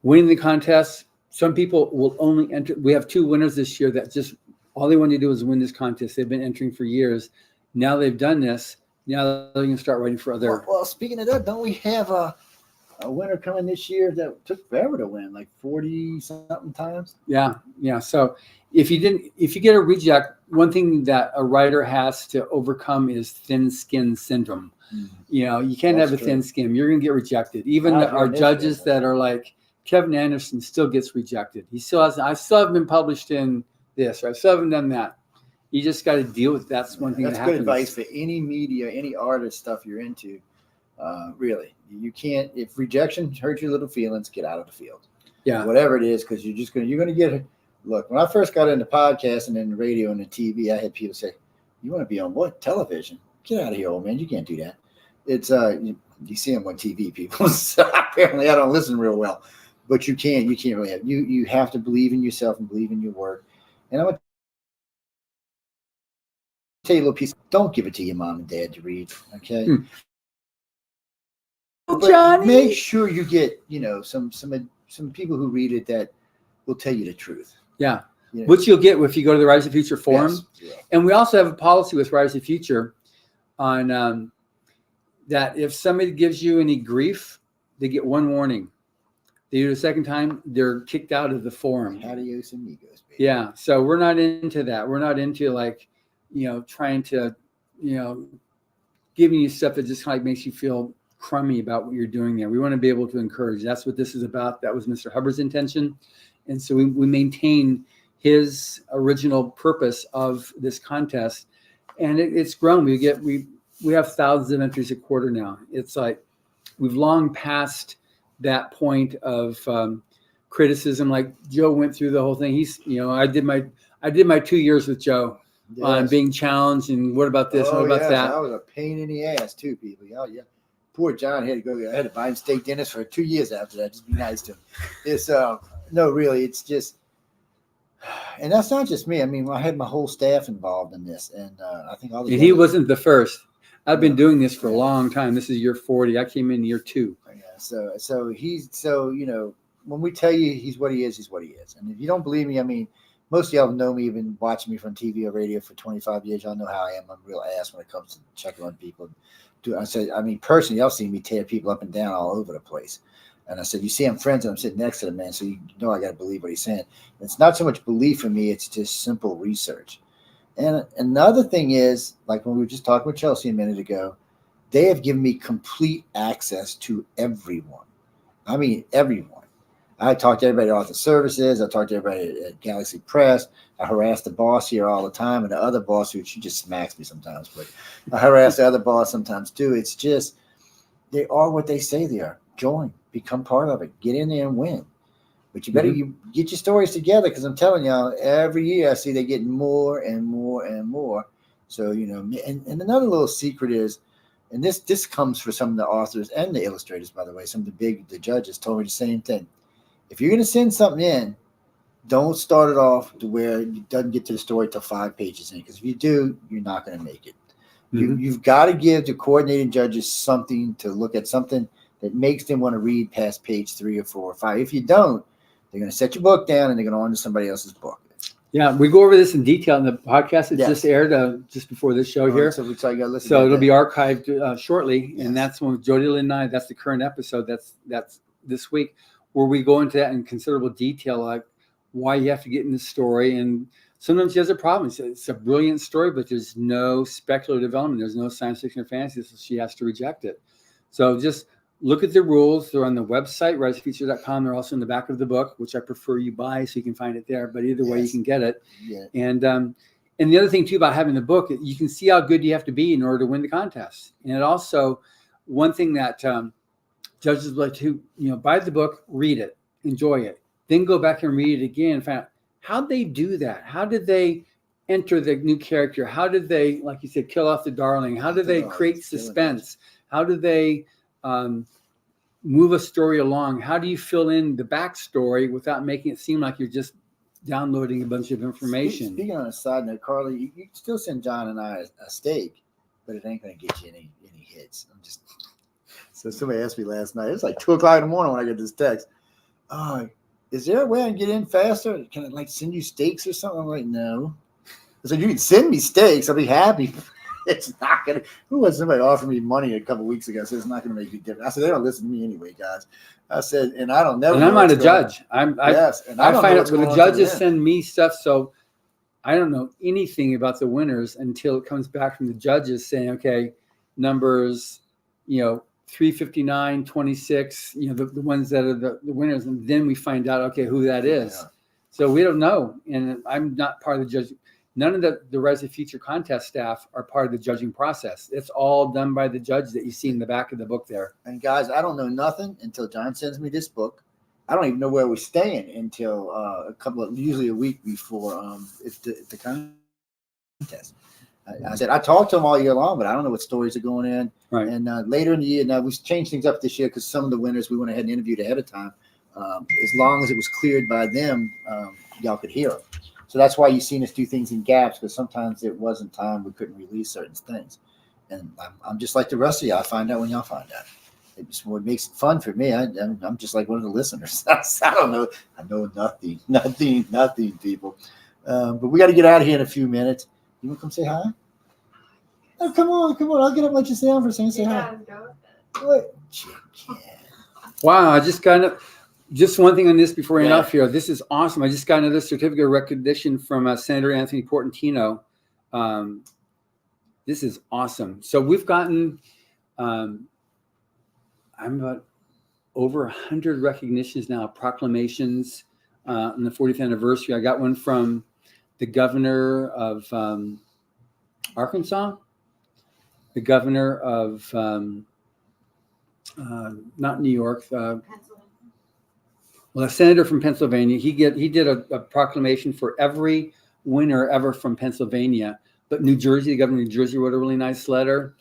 winning the contest. Some people will only enter. We have 2 winners this year that just all they want to do is win this contest. They've been entering for years. Now they've done this. Now they're going to start writing for other. Well, speaking of that, don't we have a winner coming this year that took forever to win, like 40 something times? Yeah. So if you get a reject, one thing that a writer has to overcome is thin skin syndrome. Mm-hmm. You can't have a thin skin. You're going to get rejected. Even our judges that are like Kevin Anderson still gets rejected. I still haven't been published in this, or I still haven't done that. You just got to deal with that's one thing. That's good advice for any media, any artist stuff you're into. Really, you can't. If rejection hurts your little feelings, get out of the field. Yeah, whatever it is, because you're gonna get it. Look, when I first got into podcasting and the radio and the TV, I had people say, "You want to be on what television? Get out of here, old man. You can't do that." It's you see them on TV, people. So apparently, I don't listen real well. But you can't really have you have to believe in yourself and believe in your work. And I'm gonna tell you a little piece. Don't give it to your mom and dad to read, okay? But Johnny, make sure you get some people who read it that will tell you the truth. Yeah, which you'll get if you go to the Writers of the Future forum. Yes. Yeah. And we also have a policy with Writers of the Future on that if somebody gives you any grief, they get 1 warning. They do it a second time, they're kicked out of the forum. Adios amigos, baby. Yeah. So we're not into that. We're not into trying to, giving you stuff that just makes you feel crummy about what you're doing there. We want to be able to encourage. That's what this is about. That was Mr. Hubbard's intention. And so we maintain his original purpose of this contest. And it's grown. We have thousands of entries a quarter now. It's like we've long passed that point of criticism. Like Joe went through the whole thing. I did my 2 years with Joe on being challenged and what about this? What about that? That was a pain in the ass too, people. Oh yeah. Poor John had to go. I had to buy him steak dinners for 2 years after that. Just be nice to him. It's no, really, it's just, and that's not just me. I mean, I had my whole staff involved in this, and I think all the. And he wasn't the first. I've been doing this for a long time. This is year 40. I came in year 2. Yeah. So when we tell you he's what he is, he's what he is. And if you don't believe me, I mean, most of y'all know me, been watching me from TV or radio for 25 years. Y'all know how I am. I'm a real ass when it comes to checking on people. Personally, y'all seen me tear people up and down all over the place. And I said, you see, I'm friends and I'm sitting next to the man, so you know I got to believe what he's saying. It's not so much belief in me, it's just simple research. And another thing is, like when we were just talking with Chelsea a minute ago, they have given me complete access to everyone. I mean, everyone. I talk to everybody at Author Services. I talk to everybody at Galaxy Press. I harass the boss here all the time, and the other boss, who she just smacks me sometimes, but I harass the other boss sometimes too. It's just, they are what they say they are. Join, become part of it, get in there and win. But you better you get your stories together, because I'm telling y'all, every year I see they get more and more and more. So, and another little secret is, and this comes for some of the authors and the illustrators, by the way, some of the judges told me the same thing. If you're going to send something in, don't start it off to where it doesn't get to the story till 5 pages in, because if you do, you're not going to make it. You've got to give the coordinating judges something to look at, something that makes them want to read past page 3 or 4 or 5. If you don't, they're going to set your book down and they're going to on to somebody else's book. Yeah, we go over this in detail in the podcast. It just aired just before this show here. So it'll be archived shortly, and that's one with Jody Lynn and I. That's the current episode. That's this week, where we go into that in considerable detail, like why you have to get in the story and Sometimes she has a problem. It's a brilliant story, but there's no speculative development. There's no science fiction or fantasy, so she has to reject it. So just look at the rules. They're on the website, risefeature.com. They're also in the back of the book, which I prefer you buy so you can find it there. But either way, you can get it. Yeah. And the other thing, too, about having the book, you can see how good you have to be in order to win the contest. And it also, one thing that judges like to, buy the book, read it, enjoy it, then go back and read it again and find out, how'd they do that? How did they enter the new character? How did they, like you said, kill off the darling? How did they create suspense? How do they move a story along? How do you fill in the backstory without making it seem like you're just downloading a bunch of information? Speaking on a side note, Carly, you can still send John and I a steak, but it ain't going to get you any hits. So somebody asked me last night. It was like 2:00 in the morning when I get this text. Is there a way I can get in faster? Can I send you steaks or something? I'm like, no. I said, you can send me steaks. I'll be happy. It's not going to. Who was somebody offered me money a couple weeks ago? I said, it's not going to make a difference. I said, they don't listen to me anyway, guys. I said, and I don't know. And I'm not a judge. I find out when the judges send me stuff. So I don't know anything about the winners until it comes back from the judges saying, okay, numbers, 359, 26, the ones that are the winners. And then we find out, okay, who that is. Yeah. So we don't know. And I'm not part of the judge. None of the Rise of Future contest staff are part of the judging process. It's all done by the judge that you see in the back of the book there. And guys, I don't know nothing until John sends me this book. I don't even know where we're staying until usually a week before it's the contest. I said I talked to them all year long, but I don't know what stories are going in. Right. And later in the year, now we changed things up this year because some of the winners we went ahead and interviewed ahead of time. As long as it was cleared by them, y'all could hear them. So that's why you've seen us do things in gaps, because sometimes it wasn't time we couldn't release certain things. And I'm just like the rest of y'all. I find out when y'all find out. It's what makes it fun for me. I'm just like one of the listeners. I don't know. I know nothing, people. But we got to get out of here in a few minutes. You want to come say hi? Oh, come on. I'll get up and let you sit down for a second. Say hi. What? Wow, I just one thing on this before we end off here. This is awesome. I just got another certificate of recognition from Senator Anthony Portantino. This is awesome. So we've gotten, I'm about over 100 recognitions now, proclamations on the 40th anniversary. I got one from the governor of Arkansas, the governor of not New York, a senator from Pennsylvania. He did a proclamation for every winner ever from Pennsylvania. But New Jersey, the governor of New Jersey wrote a really nice letter.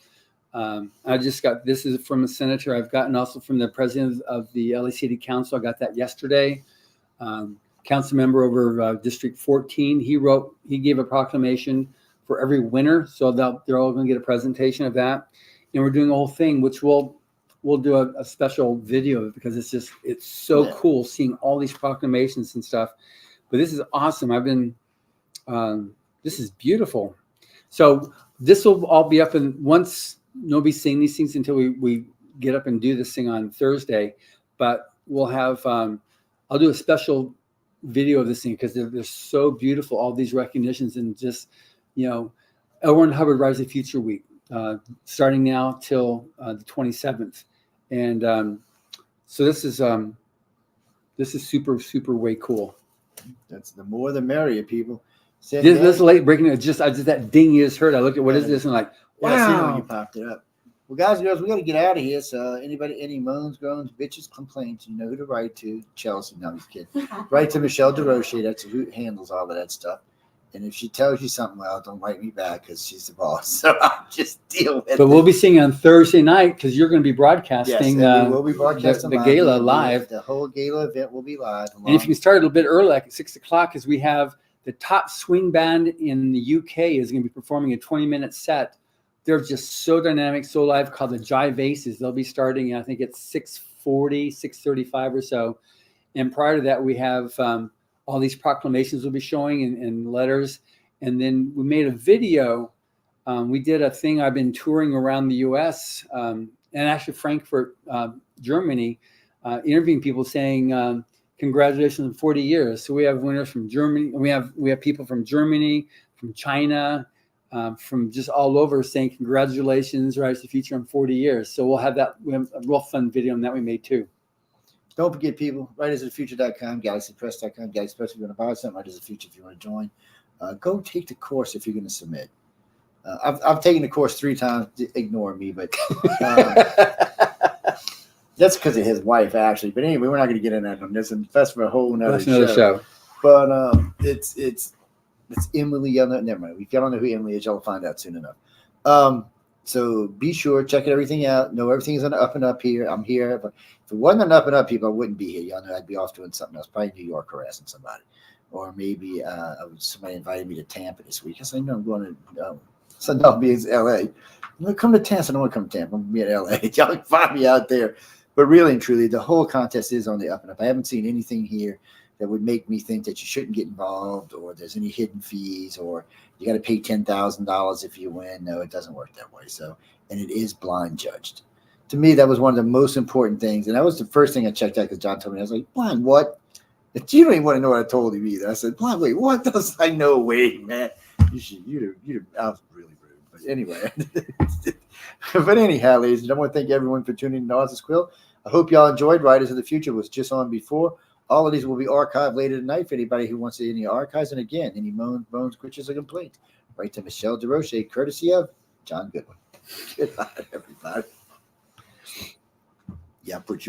I just got, this is from a senator. I've gotten also from the president of the LA City Council. I got that yesterday. Council member over District 14. He gave a proclamation for every winner. So they're all going to get a presentation of that. And we're doing a whole thing, which we'll do a special video of it because it's so cool seeing all these proclamations and stuff. But this is awesome. This is beautiful. So this will all be up, and once nobody's seeing these things until we get up and do this thing on Thursday. But we'll have, I'll do a special video of this thing because they're so beautiful, all these recognitions, and just, L. Ron Hubbard Rise of the Future Week, starting now till the 27th. And so this is super, super way cool. That's the more the merrier, people. This late breaking news, just that ding you just heard. I looked at what is this and like, wow. Yeah, I see when you popped it up. Well, guys and girls, we got to get out of here. So any moans, groans, bitches, complaints, you know who to write to. Chelsea, no, I'm just kidding. Write to Michelle DeRoche. That's who handles all of that stuff. And if she tells you something, well, don't write me back because she's the boss. So I'll just deal with it. But we'll be seeing on Thursday night because you're going to be broadcasting, we will be broadcasting the gala live. The whole gala event will be live. And if you can start a little bit early, like at 6 o'clock, because we have the top swing band in the UK is going to be performing a 20-minute set. They're just so dynamic, so live, called the Jive Aces. They'll be starting, I think it's 6:40, 6:35 or so. And prior to that, we have all these proclamations we'll be showing and letters. And then we made a video. We did a thing. I've been touring around the U.S. And actually Frankfurt, Germany, interviewing people saying, congratulations on 40 years. So we have winners from Germany. We have people from Germany, from China, from just all over saying congratulations, Rise to the Future on 40 years. So we have a real fun video on that we made too. Don't forget, people, writersofthefuture.com, galaxypress.com, Galaxy Press if you want to buy something, Writers of the Future if you want to join. Go take the course if you're going to submit. I've taken the course 3 times. Ignore me, but that's because of his wife, actually. But anyway, we're not going to get into that on this, and that's for a whole nother show. But it's Emily. Never mind. If y'all don't know who Emily is, y'all will find out soon enough. So be sure, check everything out. Know everything's on the up and up here. I'm here. But if it wasn't on the up and up, people, I wouldn't be here. Y'all know I'd be off doing something else, probably New York harassing somebody. Or maybe somebody invited me to Tampa this week. I said, no, I'm going to so no, I'll be in LA. I'm going to come to Tampa. I don't want to come to Tampa. I'm going to be in LA. Y'all can find me out there. But really and truly, the whole contest is on the up and up. I haven't seen anything here that would make me think that you shouldn't get involved or there's any hidden fees or you got to pay $10,000 if you win. No, it doesn't work that way. So, and it is blind judged. To me, that was one of the most important things. And that was the first thing I checked out because John told me. I was like, blind what? You don't even want to know what I told him either. I said, blind, wait, what? I was like, no way, man. I was really rude. But anyway. But anyhow, ladies and gentlemen, I want to thank everyone for tuning in to Arthur's Quill. I hope y'all enjoyed. Writers of the Future was just on before. All of these will be archived later tonight for anybody who wants to see any archives. And again, any moans, glitches, or complaints, write to Michelle DeRoche, courtesy of John Goodwin. Good night, everybody. Yeah, put you.